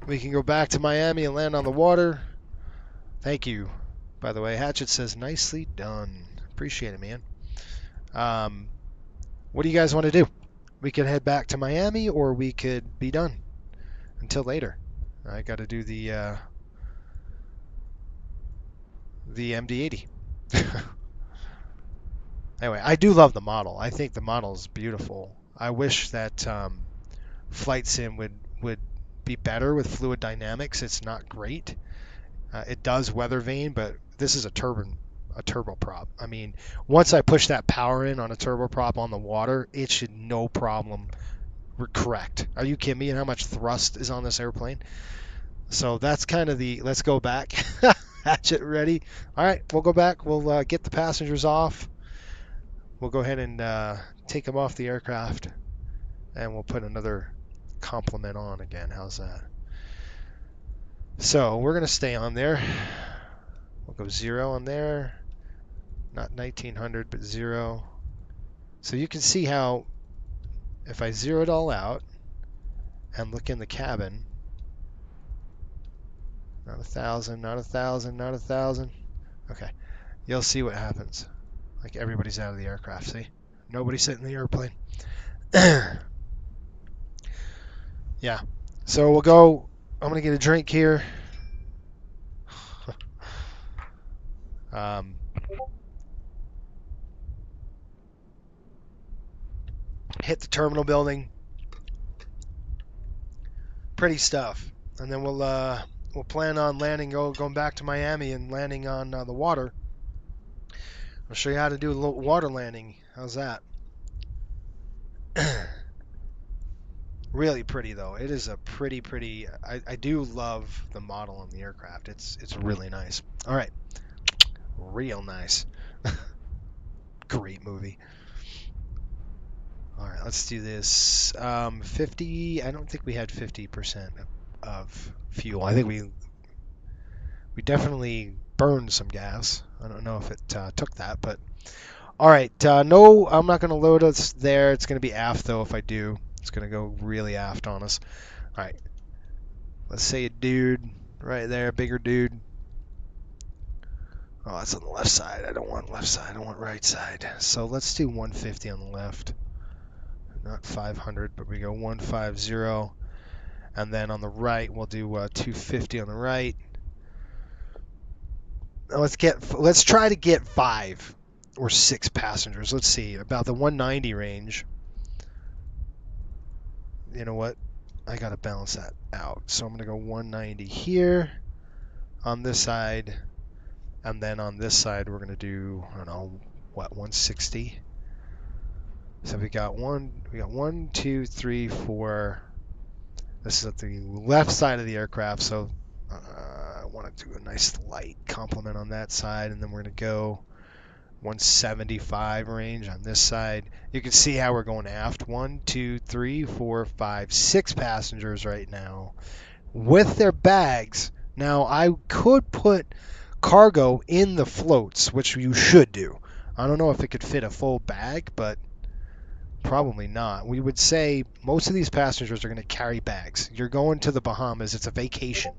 We can go back to Miami and land on the water. Thank you. By the way, Hatchet says, nicely done. Appreciate it, man. What do you guys want to do? We could head back to Miami, or we could be done until later. I got to do the MD-80. Anyway, I do love the model. I think the model is beautiful. I wish that Flight Sim would be better with fluid dynamics. It's not great. It does weather vane, but this is a turboprop. I mean, once I push that power in on a turboprop on the water, it should no problem correct. Are you kidding me? And how much thrust is on this airplane? So that's kind of the let's go back. Hatchet ready. All right, we'll go back. We'll get the passengers off. We'll go ahead and take them off the aircraft, and we'll put another complement on again. How's that? So we're going to stay on there. We'll go 0 on there. Not 1900, but 0. So you can see how if I zero it all out and look in the cabin, not 1,000, not 1,000, not 1,000. Okay, you'll see what happens. Like everybody's out of the aircraft, see? Nobody's sitting in the airplane. Yeah, so we'll go, I'm going to get a drink here. Hit the terminal building. Pretty stuff. And then we'll plan on landing, going back to Miami and landing on the water. I'll show you how to do a little water landing. How's that? Really pretty though. It is a pretty. I do love the model on the aircraft. It's really nice. All right, real nice. Great movie. All right, let's do this. 50. I don't think we had 50% of fuel. I think we definitely burned some gas. I don't know if it took that, but all right. No, I'm not going to load us there. It's going to be aft though. If I do, it's going to go really aft on us. All right. Let's say a dude right there, bigger dude. Oh, that's on the left side. I don't want left side. I want right side. So let's do 150 on the left. Not 500, but we go 150. And then on the right, we'll do 250 on the right. Now let's try to get 5 or 6 passengers. Let's see, about the 190 range. You know what? I got to balance that out. So I'm going to go 190 here on this side. And then on this side, we're going to do, I don't know, what, 160? So we got 1, 2, 3, 4. This is at the left side of the aircraft, so I want to do a nice light complement on that side, and then we're going to go 175 range on this side. You can see how we're going aft. 1, 2, 3, 4, 5, 6 passengers right now with their bags. Now, I could put cargo in the floats, which you should do. I don't know if it could fit a full bag, but probably not. We would say most of these passengers are going to carry bags. You're going to the Bahamas. It's a vacation.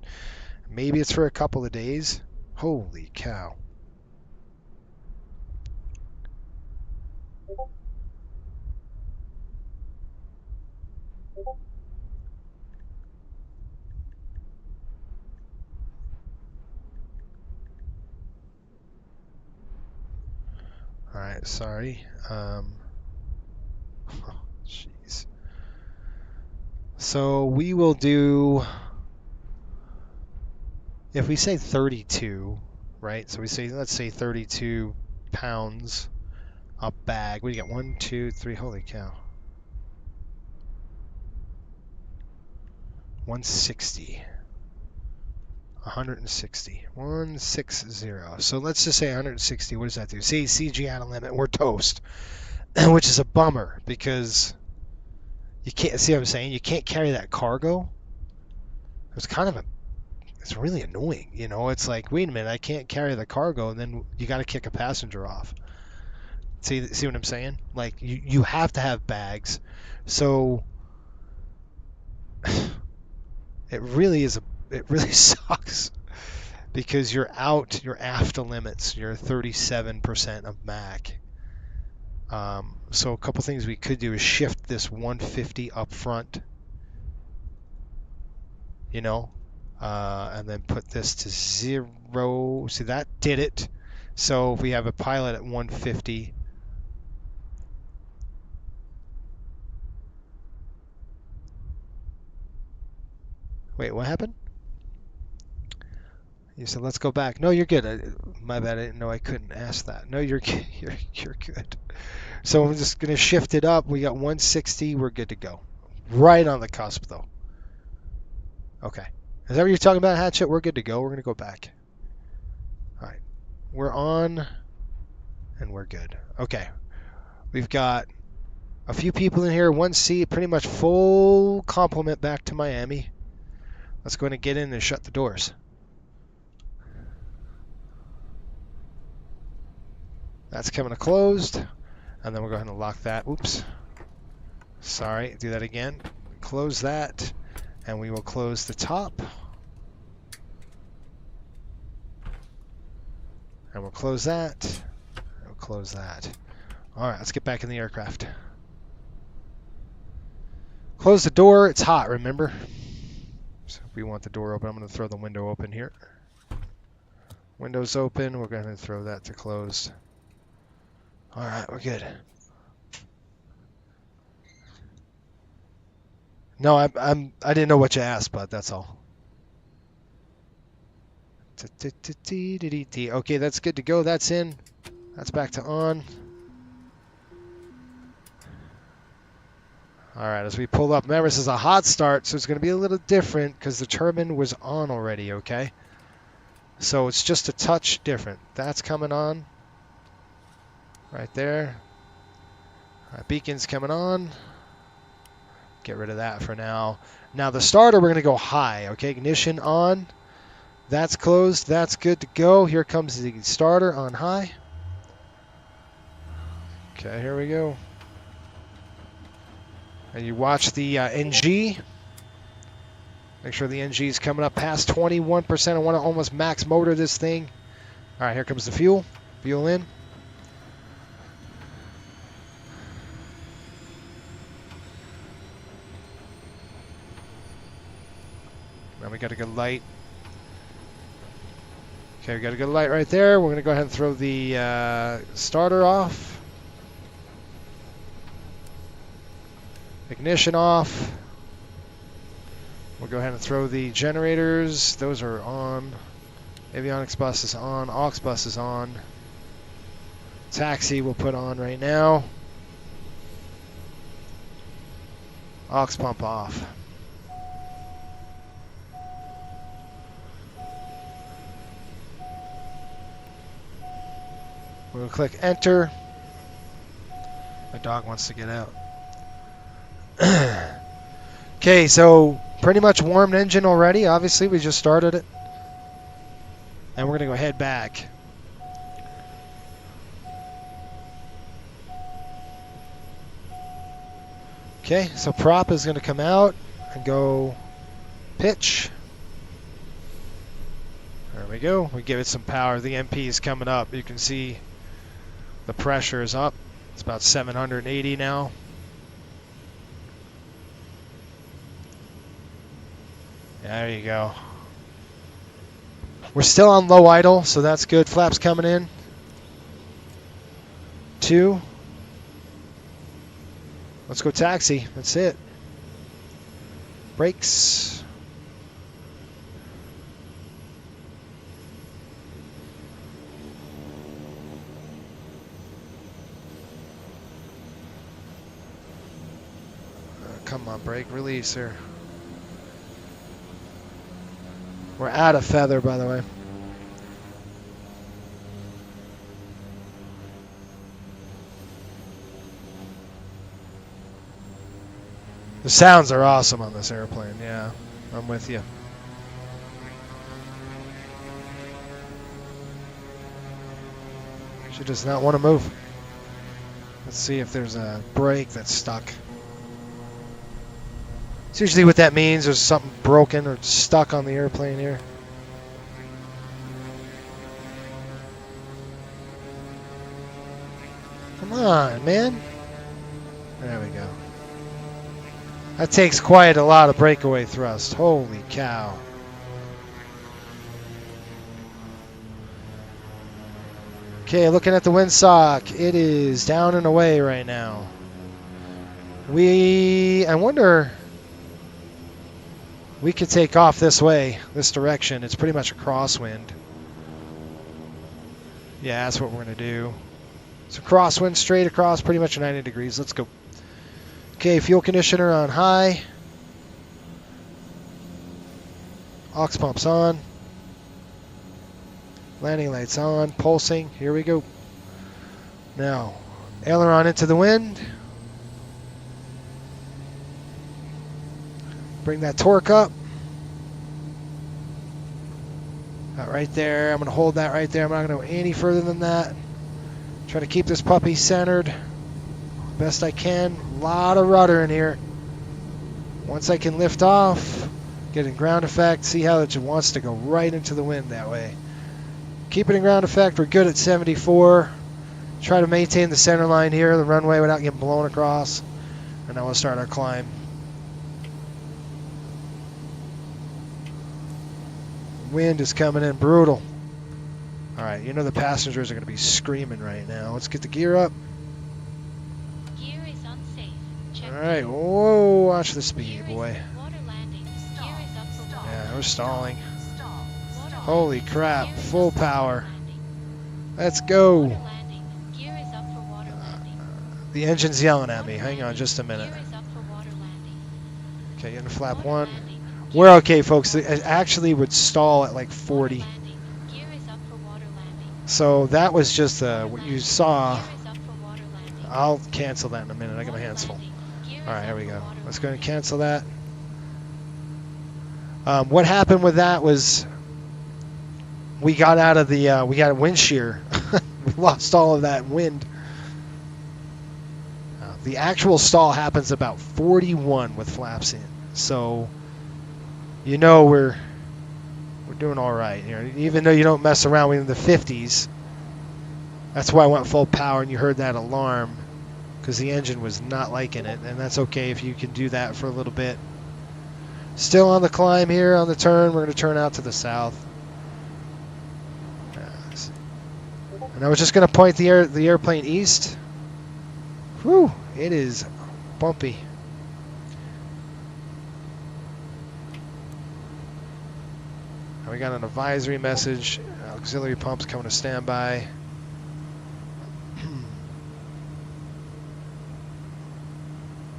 Maybe it's for a couple of days. Holy cow. All right, sorry. Jeez. So we will do, if we say 32, right? So we say, let's say 32 pounds a bag. We got 1, 2, 3. Holy cow. 160 160. 160. So let's just say 160. What does that do? See, CG out of limit. We're toast. Which is a bummer because you can't see what I'm saying. You can't carry that cargo. It's really annoying. You know, it's like, wait a minute, I can't carry the cargo, and then you got to kick a passenger off. See what I'm saying? Like you have to have bags. So it really sucks because you're aft the limits. You're 37% of MAC. So a couple things we could do is shift this 150 up front, you know, and then put this to 0. See, that did it. So if we have a pilot at 150, wait, what happened? You said let's go back. No, you're good. My bad. I didn't know I couldn't ask that. No, you're good. So I'm just gonna shift it up. We got 160. We're good to go. Right on the cusp, though. Okay. Is that what you're talking about, Hatchet? We're good to go. We're gonna go back. All right. We're on, and we're good. Okay. We've got a few people in here. 1 seat. Pretty much full complement back to Miami. Let's go ahead and get in and shut the doors. That's coming to closed, and then we'll go ahead and lock that. Oops. Sorry, do that again. Close that, and we will close the top. And we'll close that. And we'll close that. All right, let's get back in the aircraft. Close the door. It's hot, remember? So if we want the door open, I'm going to throw the window open here. Window's open. We're going to throw that to closed. All right, we're good. No, I didn't know what you asked, but that's all. Okay, that's good to go. That's in. That's back to on. All right, as we pull up, remember this is a hot start, so it's going to be a little different because the turbine was on already, okay? So it's just a touch different. That's coming on. Right there. All right, beacon's coming on. Get rid of that for now. Now the starter, we're going to go high. Okay, ignition on. That's closed. That's good to go. Here comes the starter on high. Okay, here we go. And you watch the NG. Make sure the NG is coming up past 21%. I want to almost max motor this thing. All right, here comes the fuel. Fuel in. Now we got a good light. Okay, we got a good light right there. We're going to go ahead and throw the starter off. Ignition off. We'll go ahead and throw the generators. Those are on. Avionics bus is on. Aux bus is on. Taxi we'll put on right now. Aux pump off. We'll click enter. My dog wants to get out. Okay, so pretty much warmed engine already. Obviously, we just started it. And we're going to go head back. Okay, so prop is going to come out and go pitch. There we go. We give it some power. The MP is coming up. You can see the pressure is up. It's about 780 now. There you go. We're still on low idle, so that's good. Flaps coming in. 2. Let's go taxi. That's it. Brakes. Come on, brake. Release here. We're out of feather, by the way. The sounds are awesome on this airplane. Yeah, I'm with you. She does not want to move. Let's see if there's a brake that's stuck. It's usually what that means. There's something broken or stuck on the airplane here. Come on, man. There we go. That takes quite a lot of breakaway thrust. Holy cow. Okay, looking at the windsock. It is down and away right now. I wonder, we could take off this way, this direction. It's pretty much a crosswind. Yeah, that's what we're going to do. So crosswind straight across, pretty much 90 degrees. Let's go. Okay, fuel conditioner on high. Aux pumps on. Landing lights on, pulsing. Here we go. Now, aileron into the wind. Bring that torque up. That right there. I'm going to hold that right there. I'm not going to go any further than that. Try to keep this puppy centered best I can. A lot of rudder in here. Once I can lift off, get in ground effect, see how it wants to go right into the wind that way. Keep it in ground effect. We're good at 74. Try to maintain the center line here, the runway, without getting blown across. And then we'll start our climb. Wind is coming in brutal. All right, you know the passengers are going to be screaming right now. Let's get the gear up. Gear is unsafe. Check. All right, whoa, watch the speed, Gear boy. is water landing. Gear is up for water. Yeah, we're stalling. Water Holy landing. crap, Gear is full up for power. water landing. Let's go. Water landing. Gear is up for water landing. The engine's yelling at me. Hang on just a minute. Gear is up for water landing. Okay, getting flap Water one. landing. We're okay, folks. It actually would stall at like 40. Water landing. Gear is up for water landing. So that was just what you saw. Gear is up for water landing. I'll cancel that in a minute. I got my hands full. All right, here we go. Let's go and cancel that. What happened with that was we got out of the, we got a wind shear. We lost all of that wind. The actual stall happens about 41 with flaps in. So, you know we're doing all right here. Even though you don't mess around with the 50s. That's why I went full power and you heard that alarm. Because the engine was not liking it. And that's okay if you can do that for a little bit. Still on the climb here on the turn. We're going to turn out to the south. And I was just going to point the airplane east. Whew, it is bumpy. And we got an advisory message. Auxiliary pumps coming to standby.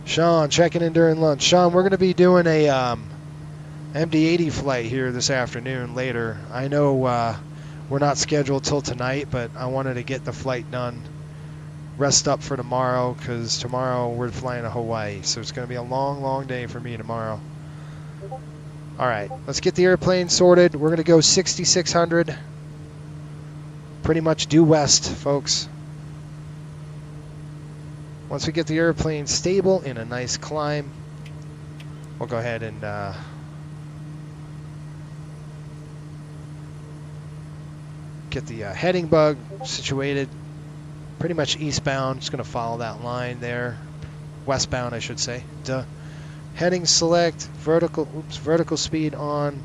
Sean, checking in during lunch. Sean, we're going to be doing a MD-80 flight here this afternoon later. I know we're not scheduled till tonight, but I wanted to get the flight done. Rest up for tomorrow, because tomorrow we're flying to Hawaii. So it's going to be a long, long day for me tomorrow. All right, let's get the airplane sorted. We're going to go 6,600. Pretty much due west, folks. Once we get the airplane stable in a nice climb, we'll go ahead and get the heading bug situated. Pretty much eastbound. Just going to follow that line there. Westbound, I should say. Duh. Heading select, vertical speed on.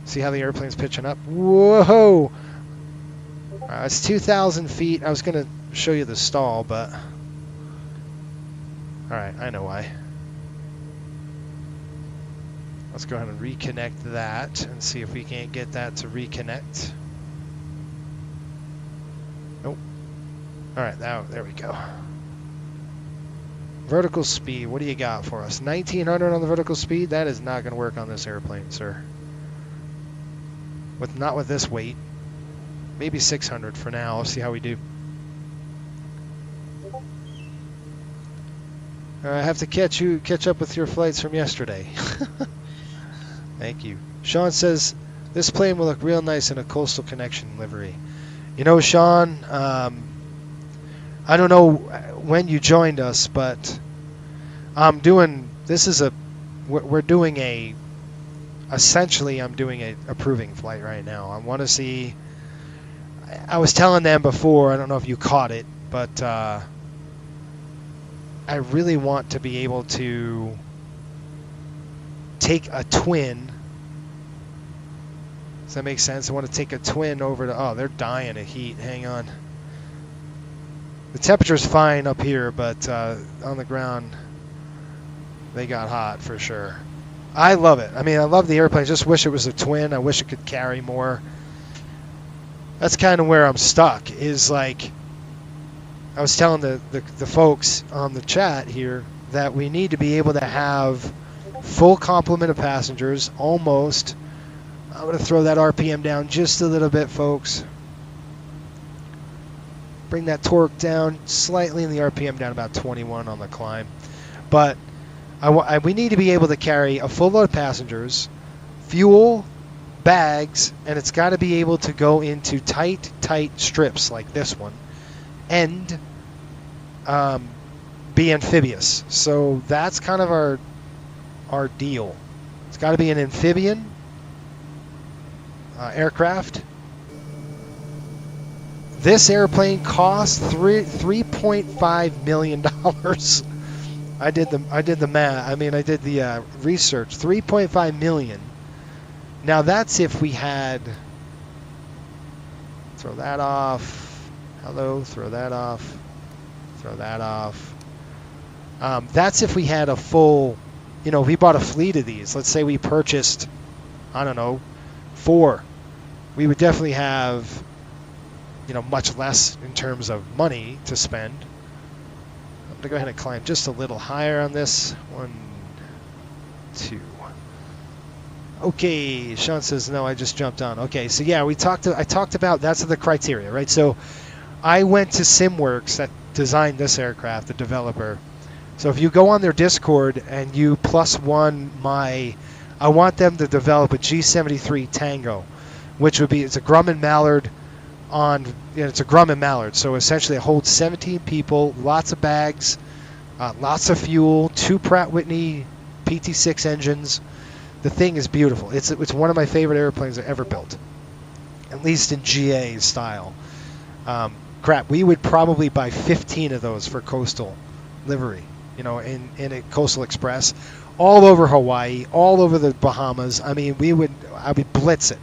See how the airplane's pitching up? Whoa! It's 2,000 feet. I was going to show you the stall, but... Alright, I know why. Let's go ahead and reconnect that and see if we can't get that to reconnect. Nope. Alright, there we go. Vertical speed, what do you got for us? 1900 on the vertical speed? That is not going to work on this airplane, sir. not with this weight. Maybe 600 for now. I'll see how we do. I have to catch up with your flights from yesterday. Thank you. Sean says this plane will look real nice in a Coastal Connection livery. You know, Sean, I don't know when you joined us, but I'm doing essentially I'm doing a approving flight right now. I want to see. I was telling them before. I don't know if you caught it, but I really want to be able to take a twin. Does that make sense? I want to take a twin over to... Oh, they're dying of heat. Hang on. The temperature's fine up here, but on the ground, they got hot for sure. I love it. I mean, I love the airplane. I just wish it was a twin. I wish it could carry more. That's kind of where I'm stuck, is like... I was telling the folks on the chat here that we need to be able to have full complement of passengers, almost. I'm going to throw that RPM down just a little bit, folks. Bring that torque down slightly and the RPM down about 21 on the climb. But we need to be able to carry a full load of passengers, fuel, bags, and it's got to be able to go into tight strips like this one. And be amphibious. So that's kind of our deal. It's got to be an amphibian aircraft. This airplane cost $3.5 million. I did the math. I mean, I did the research. $3.5 million. Now that's if we had. Throw that off. Hello. Throw that off. Throw that off. That's if we had a full, if we bought a fleet of these. Let's say we purchased, I don't know, 4. We would definitely have, much less in terms of money to spend. I'm going to go ahead and climb just a little higher on this. 1, 2. Okay, Sean says, no, I just jumped on. Okay, so yeah, I talked about, that's the criteria, right? So I went to SimWorks that designed this aircraft, the developer. So if you go on their Discord and you +1 I want them to develop a G73 Tango, which would be, it's a Grumman Mallard it's a Grumman Mallard. So essentially it holds 17 people, lots of bags, lots of fuel, 2 Pratt Whitney PT6 engines. The thing is beautiful. It's one of my favorite airplanes I ever built, at least in GA style. We would probably buy 15 of those for Coastal livery, in a Coastal Express, all over Hawaii, all over the Bahamas. I mean, I would blitz it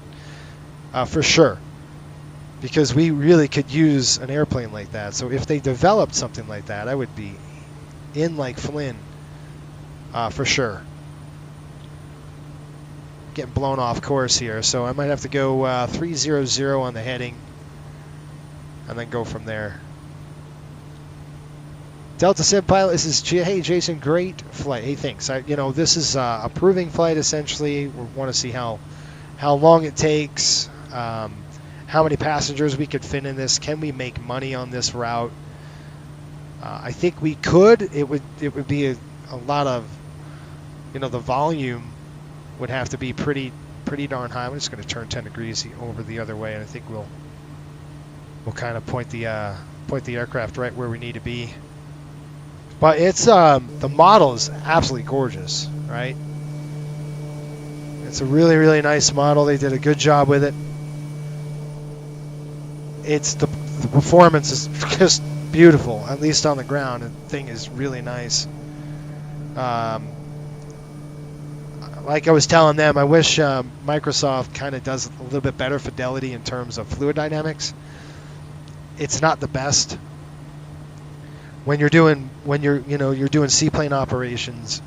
for sure, because we really could use an airplane like that. So if they developed something like that, I would be in like Flynn for sure. Getting blown off course here, so I might have to go 300 on the heading and then go from there. Delta Sim Pilot, this is hey Jason, great flight. Hey, thanks. This is a proving flight essentially. We want to see how long it takes, how many passengers we could fit in this. Can we make money on this route? I think we could. It would be a lot of, the volume would have to be pretty darn high. I'm just going to turn 10 degrees over the other way, and I think we'll kind of point the aircraft right where we need to be. But it's the model is absolutely gorgeous, right? It's a really, really nice model. They did a good job with it. The performance is just beautiful, at least on the ground. The thing is really nice. Like I was telling them, I wish Microsoft kind of does a little bit better fidelity in terms of fluid dynamics. It's not the best. When you're doing seaplane operations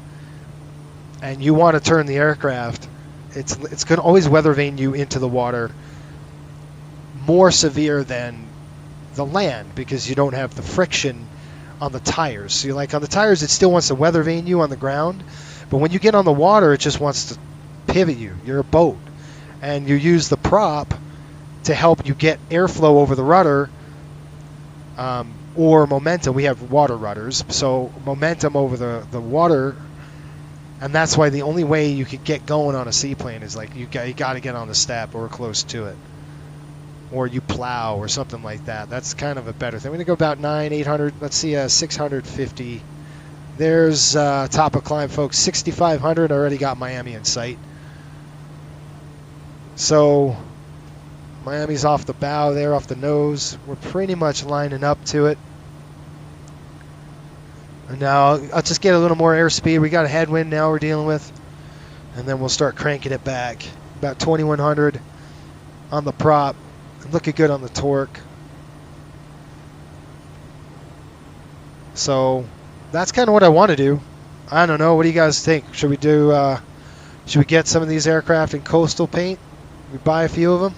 and you want to turn the aircraft, it's going to always weather vane you into the water more severe than the land, because you don't have the friction on the tires. So like on the tires, it still wants to weather vane you on the ground, but when you get on the water, it just wants to pivot you. You're a boat, and you use the prop to help you get airflow over the rudder, or momentum. We have water rudders, so momentum over the water, and that's why the only way you could get going on a seaplane is like you got to get on the step or close to it, or you plow or something like that. That's kind of a better thing. We're gonna go about 800. Let's see, 650. There's top of climb, folks. 6,500. Already got Miami in sight. So Miami's off the bow there, off the nose. We're pretty much lining up to it. And now I'll just get a little more airspeed. We got a headwind now we're dealing with. And then we'll start cranking it back. About 2,100 on the prop. Looking good on the torque. So that's kind of what I want to do. I don't know. What do you guys think? Should we do? Should we get some of these aircraft in coastal paint? We buy a few of them.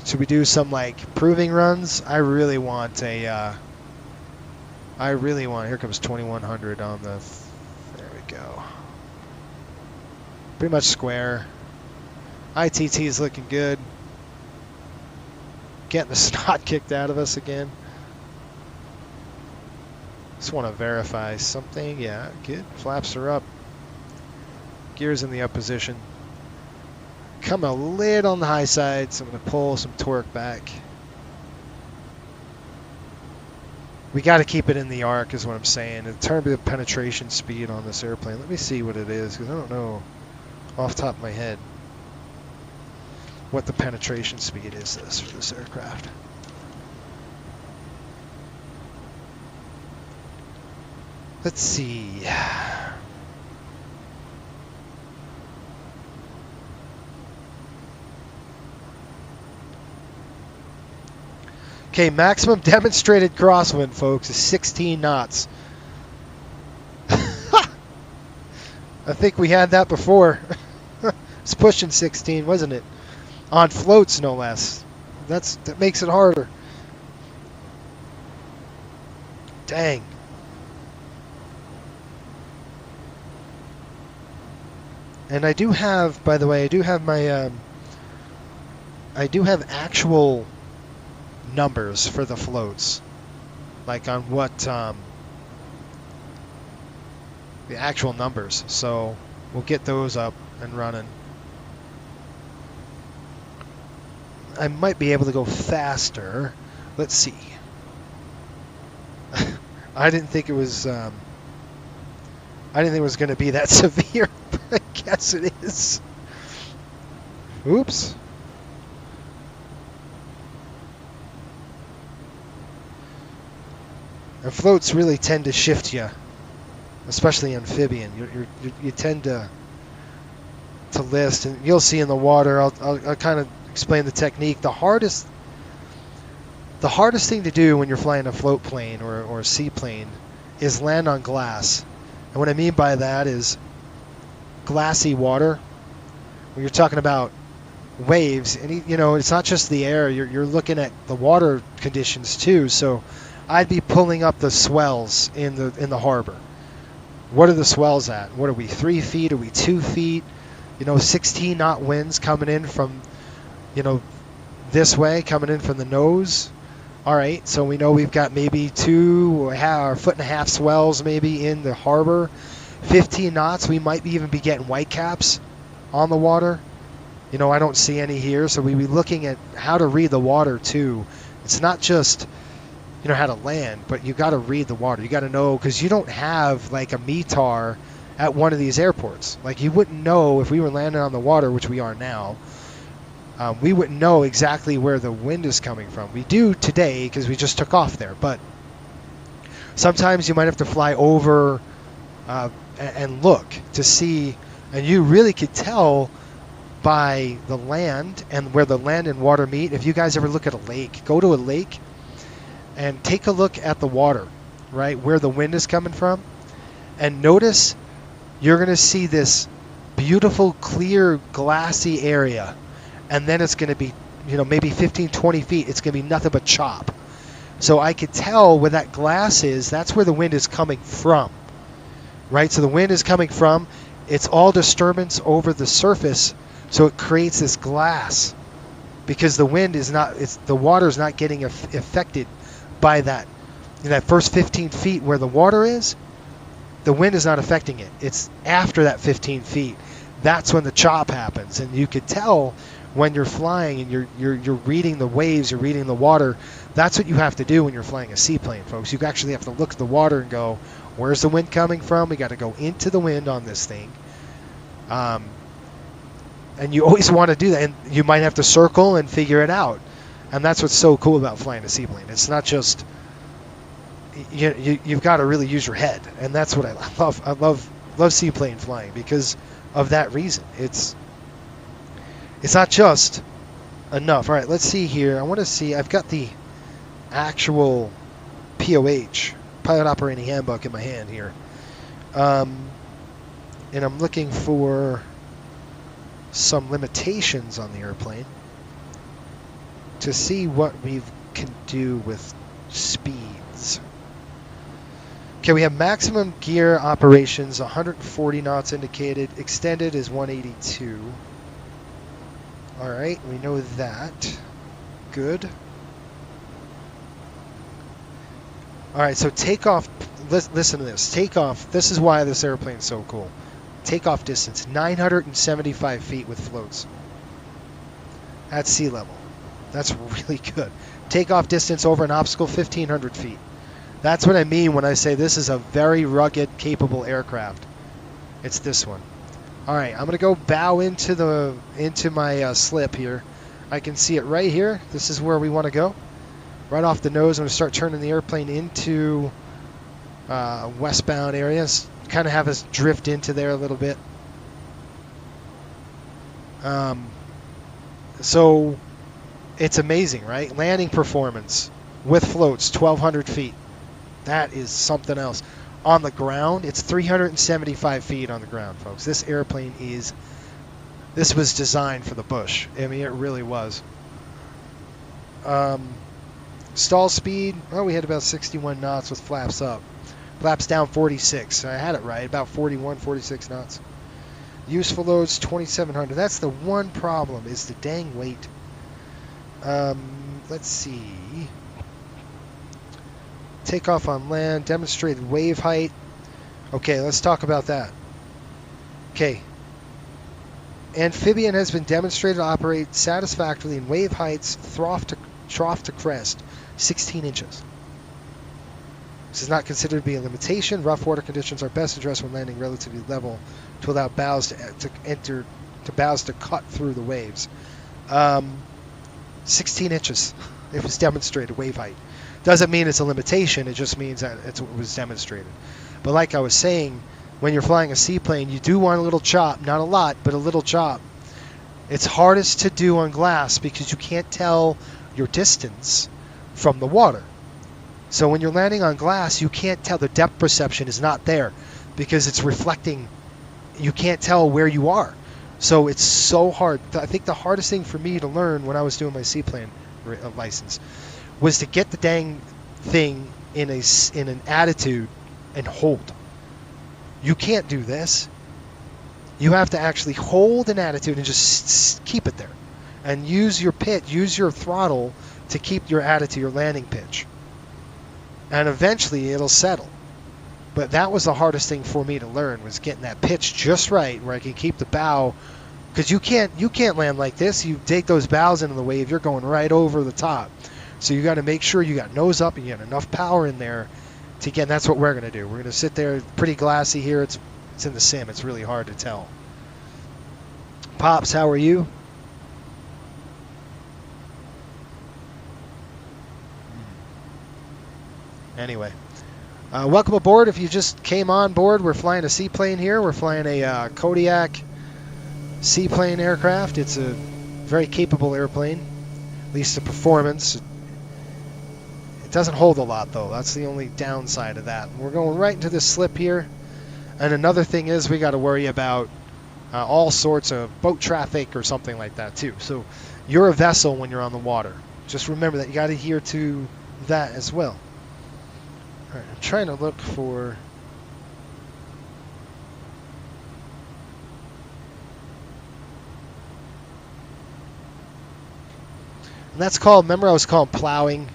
Should we do some like proving runs? I really want a. Here comes 2,100 on the. There we go. Pretty much square. ITT is looking good. Getting the snot kicked out of us again. Just want to verify something. Yeah, good. Flaps are up. Gears in the up position. Come a little on the high side, so I'm going to pull some torque back. We got to keep it in the arc, is what I'm saying. In terms of penetration speed on this airplane, let me see what it is, because I don't know off the top of my head what the penetration speed is for this aircraft. Let's see. Okay, maximum demonstrated crosswind, folks, is 16 knots. I think we had that before. It's pushing 16, wasn't it? On floats, no less. That makes it harder. Dang. And I do have, by the way, I do have my, I do have actual numbers for the floats, like on what the actual numbers. So we'll get those up and running. I might be able to go faster. Let's see. I didn't think it was. I didn't think it was going to be that severe, but I guess it is. Oops. And floats really tend to shift you, especially amphibian. You tend to list, and you'll see in the water. I'll kind of explain the technique. The hardest thing to do when you're flying a float plane or a seaplane is land on glass. And what I mean by that is glassy water. When you're talking about waves, and you know, it's not just the air. You're looking at the water conditions too. So I'd be pulling up the swells in the harbor. What are the swells at? What are we, 3 feet? Are we 2 feet? You know, 16 knot winds coming in from, you know, this way, coming in from the nose. All right, so we know we've got maybe 2 or foot and a half swells maybe in the harbor. 15 knots, we might even be getting whitecaps on the water. You know, I don't see any here, so we'd be looking at how to read the water too. It's not just, you know, how to land, but you got to read the water. You got to know, because you don't have like a METAR at one of these airports. Like, you wouldn't know if we were landing on the water, which we are now. We wouldn't know exactly where the wind is coming from. We do today because we just took off there, but sometimes you might have to fly over and look to see, and you really could tell by the land and where the land and water meet. If you guys ever look at a lake, go to a lake and take a look at the water, right, where the wind is coming from, and notice you're going to see this beautiful, clear, glassy area. And then it's going to be, you know, maybe 15, 20 feet. It's going to be nothing but chop. So I could tell where that glass is. That's where the wind is coming from, right? So the wind is coming from. It's all disturbance over the surface So it creates this glass because the wind is not, the water is not getting affected by that. In that first 15 feet where the water is, the wind is not affecting it. It's after that 15 feet. That's when the chop happens. And you could tell when you're flying and you're reading the waves, you're reading the water. That's what you have to do when you're flying a seaplane, folks. You actually have to look at the water and go, where's the wind coming from? We got to go into the wind on this thing. And you always want to do that. And you might have to circle and figure it out. And that's what's so cool about flying a seaplane. It's not just, you've got to really use your head. And that's what I love. I love seaplane flying because of that reason. It's not just enough. All right, let's see here. I want to see, I've got the actual POH, Pilot Operating Handbook, in my hand here. And I'm looking for some limitations on the airplane to see what we can do with speeds. Okay, we have maximum gear operations, 140 knots indicated. Extended is 182. All right, we know that. Good. All right, so takeoff, listen to this. Takeoff, this is why this airplane is so cool. Takeoff distance, 975 feet with floats. At sea level. That's really good. Takeoff distance over an obstacle, 1,500 feet. That's what I mean when I say this is a very rugged, capable aircraft. It's this one. All right, I'm going to go bow into my slip here. I can see it right here. This is where we want to go. Right off the nose, I'm going to start turning the airplane into westbound areas. Kind of have us drift into there a little bit. So it's amazing, right? Landing performance with floats, 1,200 feet. That is something else. On the ground, it's 375 feet on the ground, folks. This airplane this was designed for the bush. I mean, it really was. Stall speed, well, we had about 61 knots with flaps up. Flaps down 46. I had it right, about 41, 46 knots. Useful loads 2,700. That's the one problem, is the dang weight. Let's see. Takeoff on land, demonstrated wave height. Okay, let's talk about that. Okay. Amphibian has been demonstrated to operate satisfactorily in wave heights, trough to crest, 16 inches. This is not considered to be a limitation. Rough water conditions are best addressed when landing relatively level to allow bows to bows to cut through the waves. 16 inches. It was demonstrated wave height. Doesn't mean it's a limitation. It just means that it was demonstrated. But like I was saying, when you're flying a seaplane, you do want a little chop. Not a lot, but a little chop. It's hardest to do on glass because you can't tell your distance from the water. So when you're landing on glass, you can't tell. The depth perception is not there because it's reflecting. You can't tell where you are. So it's so hard. I think the hardest thing for me to learn when I was doing my seaplane license was to get the dang thing in an attitude and hold. You can't do this. You have to actually hold an attitude and just keep it there. And use your pitch, use your throttle to keep your attitude, your landing pitch. And eventually it'll settle. But that was the hardest thing for me to learn, was getting that pitch just right where I can keep the bow. Because you can't land like this. You take those bows into the wave, you're going right over the top. So you got to make sure you got nose up and you got enough power in there to get. And that's what we're going to do. We're going to sit there, pretty glassy here. It's in the sim. It's really hard to tell. Pops, how are you? Anyway, welcome aboard. If you just came on board, we're flying a seaplane here. We're flying a Kodiak seaplane aircraft. It's a very capable airplane, at least the performance. It doesn't hold a lot, though. That's the only downside of that. We're going right into this slip here. And another thing is we got to worry about all sorts of boat traffic or something like that, too. So you're a vessel when you're on the water. Just remember that. You got to adhere to that as well. All right, I'm trying to look for... And that's called, remember I was called plowing?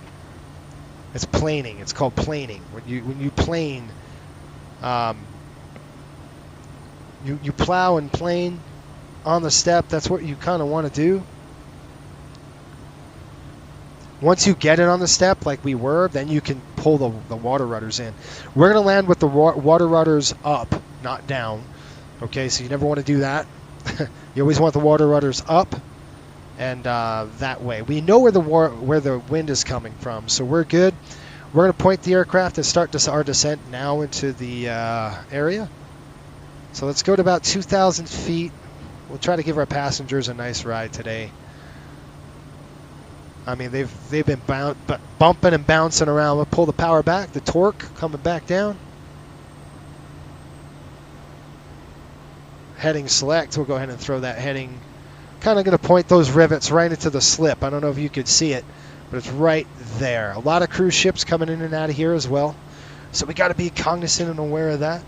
It's planing. It's called planing. When you plane, you plow and plane on the step. That's what you kind of want to do. Once you get it on the step, like we were, then you can pull the water rudders in. We're going to land with the water rudders up, not down. Okay, so you never want to do that. You always want the water rudders up, and that way. We know where the wind is coming from, so we're good. We're going to point the aircraft and start our descent now into the area. So let's go to about 2,000 feet. We'll try to give our passengers a nice ride today. I mean, they've been bumping and bouncing around. We'll pull the power back, the torque coming back down. Heading select. We'll go ahead and throw that heading. Kind of going to point those rivets right into the slip. I don't know if you could see it, but it's right there. A lot of cruise ships coming in and out of here as well. So we got to be cognizant and aware of that.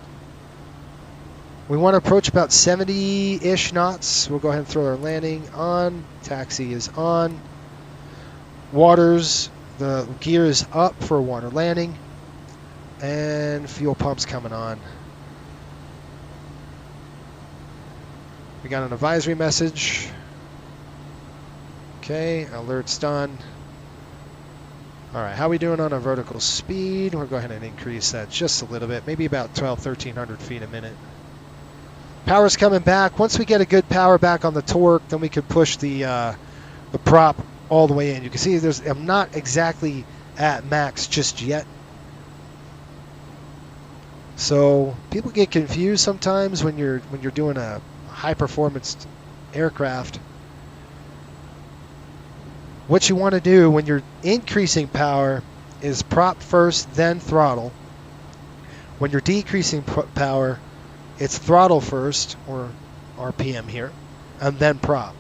We want to approach about 70-ish knots. We'll go ahead and throw our landing on. Taxi is on. Waters, the gear is up for water landing, and fuel pumps coming on. We got an advisory message. Okay, alert's done. All right, how are we doing on our vertical speed? We'll go ahead and increase that just a little bit, maybe about 1,300 feet a minute. Power's coming back. Once we get a good power back on the torque, then we could push the prop all the way in. You can see I'm not exactly at max just yet. So people get confused sometimes when you're doing a high performance aircraft. What you want to do when you're increasing power is prop first, then throttle. When you're decreasing power, it's throttle first, or RPM here, and then prop.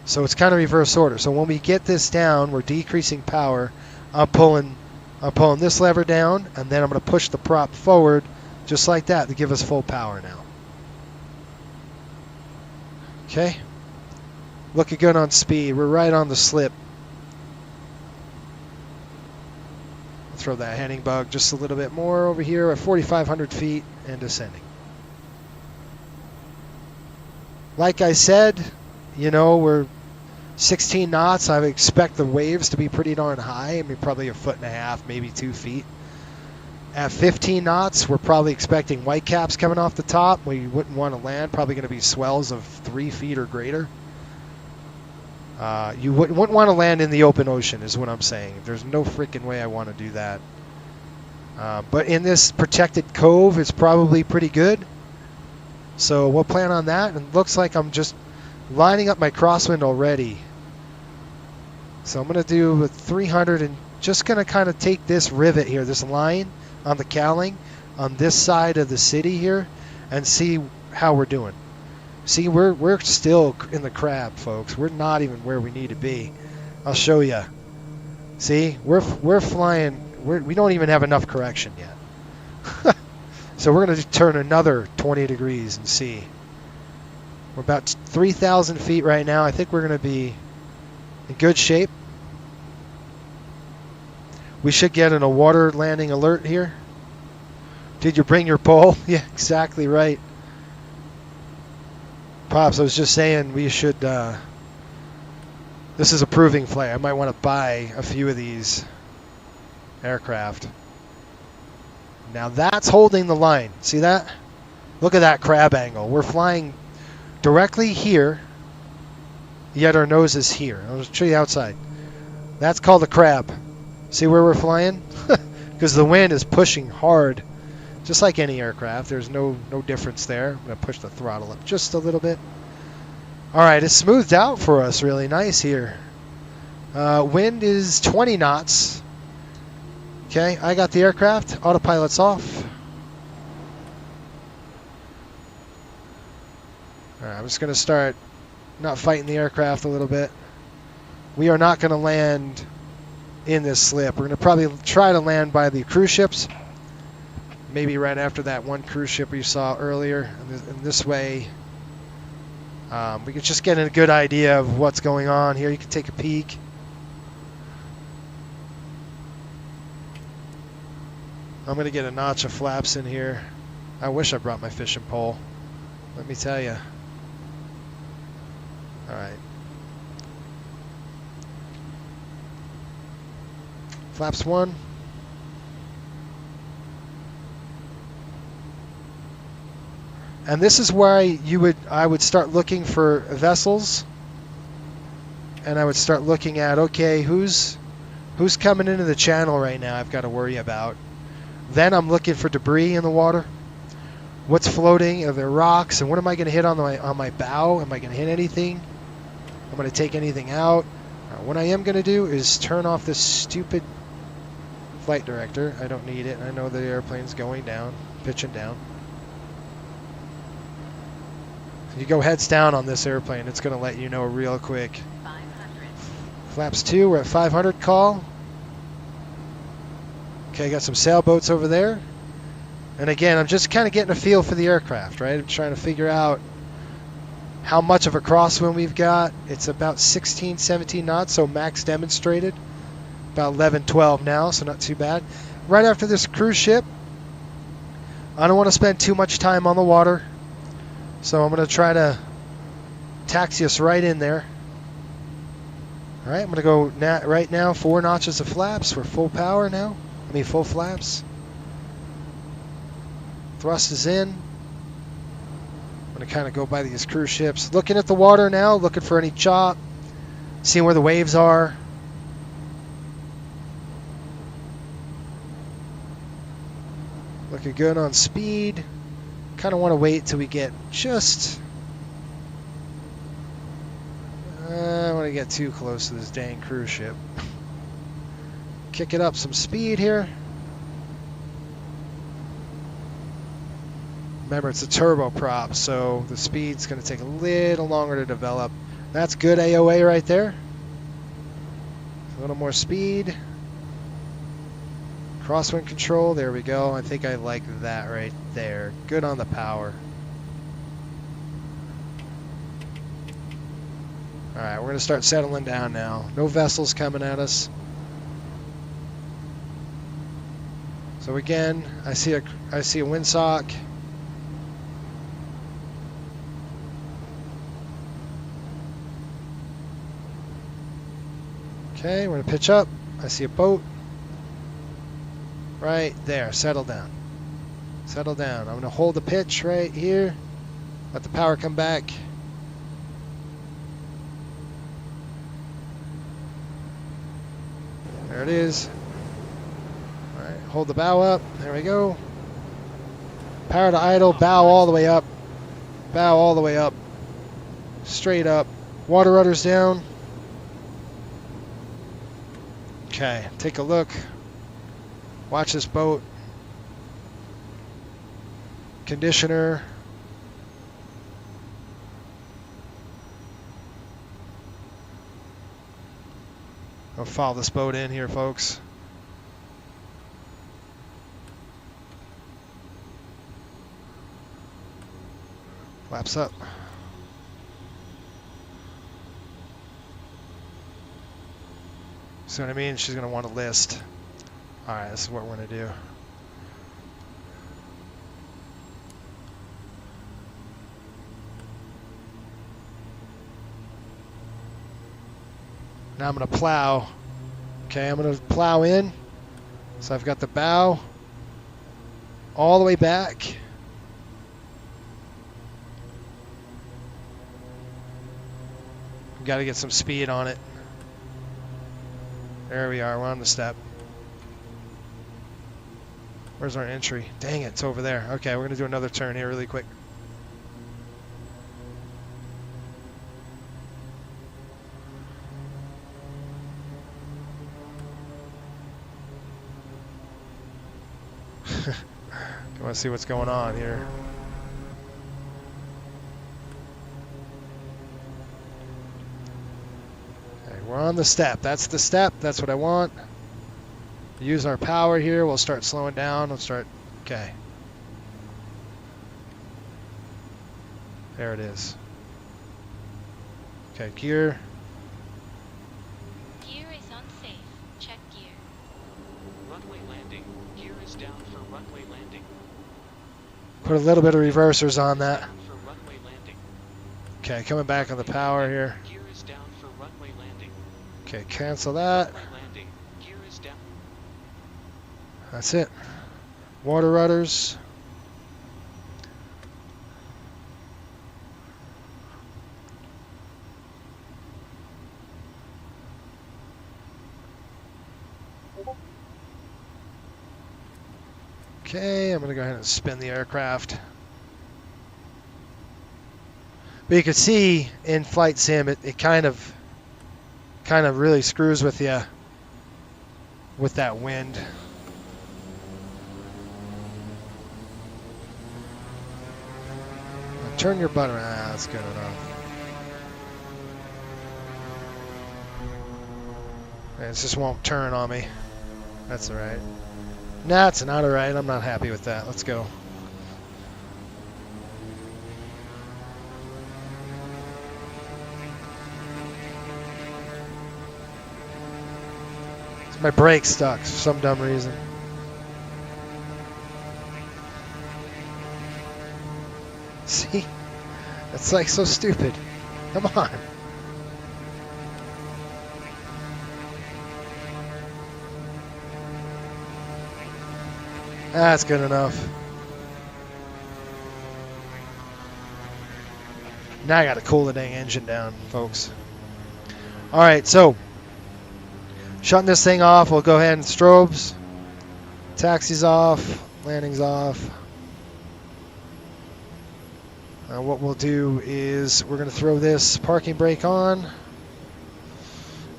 So it's kind of reverse order. So when we get this down, we're decreasing power. I'm pulling this lever down, and then I'm going to push the prop forward just like that to give us full power now. Okay. Looking good on speed. We're right on the slip. Throw that heading bug just a little bit more over here at 4,500 feet and descending. Like I said, you know, we're 16 knots. I would expect the waves to be pretty darn high. I mean, probably 1.5 feet, maybe 2 feet. At 15 knots, we're probably expecting whitecaps coming off the top. We wouldn't want to land. Probably going to be swells of 3 feet or greater. You wouldn't want to land in the open ocean, is what I'm saying. There's no freaking way I want to do that. But in this protected cove, it's probably pretty good. So we'll plan on that. And it looks like I'm just lining up my crosswind already. So I'm going to do with 300 and just going to kind of take this rivet here, this line on the cowling on this side of the city here, and see how we're doing. See, we're still in the crab, folks. We're not even where we need to be. I'll show you. See, we're flying. We don't even have enough correction yet. So we're going to turn another 20 degrees and see. We're about 3,000 feet right now. I think we're going to be in good shape. We should get a water landing alert here. Did you bring your pole? Yeah, exactly right. Pops, I was just saying we should, this is a proving flight. I might want to buy a few of these aircraft. Now that's holding the line. See that? Look at that crab angle. We're flying directly here, yet our nose is here. I'll show you outside. That's called a crab. See where we're flying? Because the wind is pushing hard. Just like any aircraft, there's no difference there. I'm going to push the throttle up just a little bit. All right, it's smoothed out for us really nice here. Wind is 20 knots. Okay, I got the aircraft. Autopilot's off. All right, I'm just going to start not fighting the aircraft a little bit. We are not going to land in this slip. We're going to probably try to land by the cruise ships. Maybe right after that one cruise ship we saw earlier. And this way, we could just get a good idea of what's going on here. You can take a peek. I'm going to get a notch of flaps in here. I wish I brought my fishing pole. Let me tell you. All right. Flaps 1. And this is where I would start looking for vessels, and I would start looking at, okay, who's coming into the channel right now I've got to worry about. Then I'm looking for debris in the water. What's floating? Are there rocks? And what am I going to hit on my bow? Am I going to hit anything? I'm going to take anything out. What I am going to do is turn off this stupid flight director. I don't need it. I know the airplane's going down, pitching down. You go heads down on this airplane, it's going to let you know real quick. 500. Flaps 2, we're at 500 call. Okay, got some sailboats over there. And again, I'm just kind of getting a feel for the aircraft, right? I'm trying to figure out how much of a crosswind we've got. It's about 16, 17 knots, so max demonstrated. About 11, 12 now, so not too bad. Right after this cruise ship, I don't want to spend too much time on the water. So I'm going to try to taxi us right in there. All right, I'm going to go right now 4 notches of flaps. We're full power now. I mean full flaps. Thrust is in. I'm going to kind of go by these cruise ships. Looking at the water now, looking for any chop. Seeing where the waves are. Looking good on speed. Kind of want to wait till we get just... I don't want to get too close to this dang cruise ship. Kick it up some speed here. Remember, it's a turboprop, so the speed's going to take a little longer to develop. That's good AOA right there. A little more speed. Crosswind control, there we go. I think I like that right there. Good on the power. Alright, we're going to start settling down now. No vessels coming at us. So again, I see a windsock. Okay, we're going to pitch up. I see a boat. Right there, settle down. Settle down. I'm going to hold the pitch right here. Let the power come back. There it is. All right, hold the bow up. There we go. Power to idle, bow all the way up. Bow all the way up. Straight up. Water rudder's down. Okay, take a look. Watch this boat. Conditioner. I'll follow this boat in here, folks. Flaps up. See what I mean? She's going to want to list. Alright, this is what we're going to do. Now I'm going to plow. Okay, I'm going to plow in. So I've got the bow all the way back. Got to get some speed on it. There we are, we're on the step. Where's our entry? Dang it, it's over there. Okay, we're going to do another turn here really quick. You want to see what's going on here? Okay, we're on the step. That's the step. That's what I want. Use our power here. We'll start slowing down. We'll start. Okay. There it is. Okay, gear. Gear is unsafe. Check gear. Runway landing. Gear is down for runway landing. Put a little bit of reversers on Gear is that. down for runway landing. Okay, coming back on the power here. Gear is down for runway landing. Okay, cancel that. Runway landing. Gear is down. That's it. Water rudders. Okay, I'm going to go ahead and spin the aircraft. But you can see in Flight Sim, it kind of really screws with you with that wind. Now turn your butt around. Ah, that's good enough. It just won't turn on me. That's all right. Nah, it's not all right. I'm not happy with that. Let's go. My brake stuck for some dumb reason. See? That's like so stupid. Come on. That's good enough. Now I gotta cool the dang engine down, folks. Alright, so shutting this thing off, we'll go ahead and strobes. Taxi's off, landing's off. What we'll do is we're going to throw this parking brake on.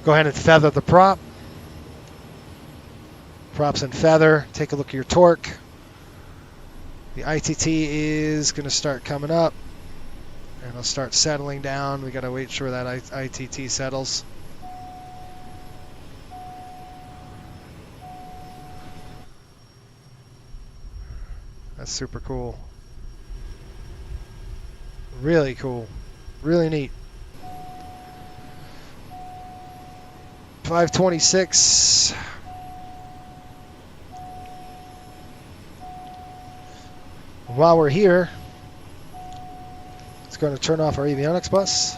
Go ahead and feather the prop. Props and feather. Take a look at your torque. The ITT is going to start coming up. And it'll start settling down. We got to wait sure that ITT settles. That's super cool. Really cool. Really neat. 526. While we're here, it's going to turn off our avionics bus.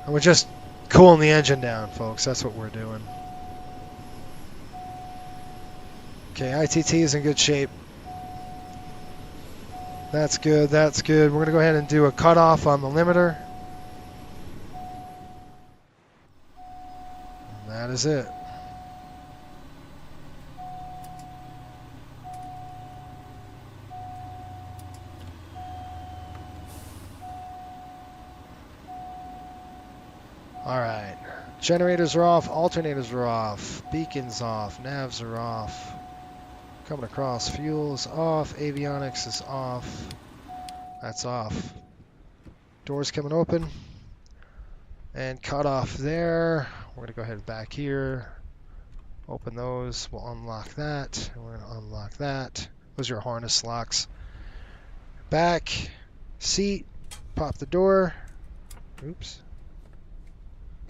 And we're just cooling the engine down, folks. That's what we're doing. Okay, ITT is in good shape. That's good, that's good. We're going to go ahead and do a cutoff on the limiter. And that is it. Alright, generators are off, alternators are off, beacons off, navs are off. Coming across, fuel is off, avionics is off. That's off. Doors coming open. And cut off there. We're going to go ahead back here. Open those, we'll unlock that. And we're going to unlock that. Those are your harness locks. Back, seat, pop the door. Oops.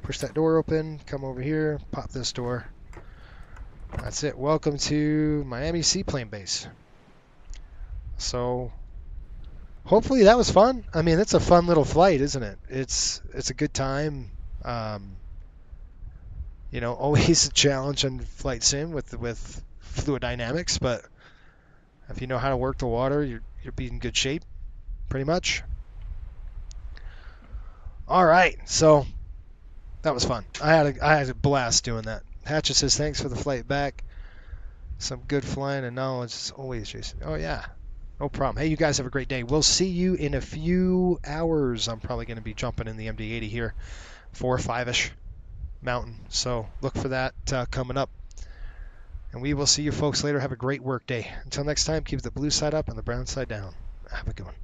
Push that door open, come over here, pop this door. That's it. Welcome to Miami Seaplane Base. So, hopefully that was fun. I mean, it's a fun little flight, isn't it? It's a good time. You know, always a challenge in flight sim with fluid dynamics, but if you know how to work the water, you'll be in good shape, pretty much. All right, so that was fun. I had a blast doing that. Hatchet says thanks for the flight back. Some good flying and knowledge as always, Jason. Oh yeah, no problem. Hey, you guys have a great day. We'll see you in a few hours. I'm probably going to be jumping in the MD-80 here, 4 or 5ish mountain. So look for that coming up. And we will see you folks later. Have a great work day. Until next time, keep the blue side up and the brown side down. Have a good one.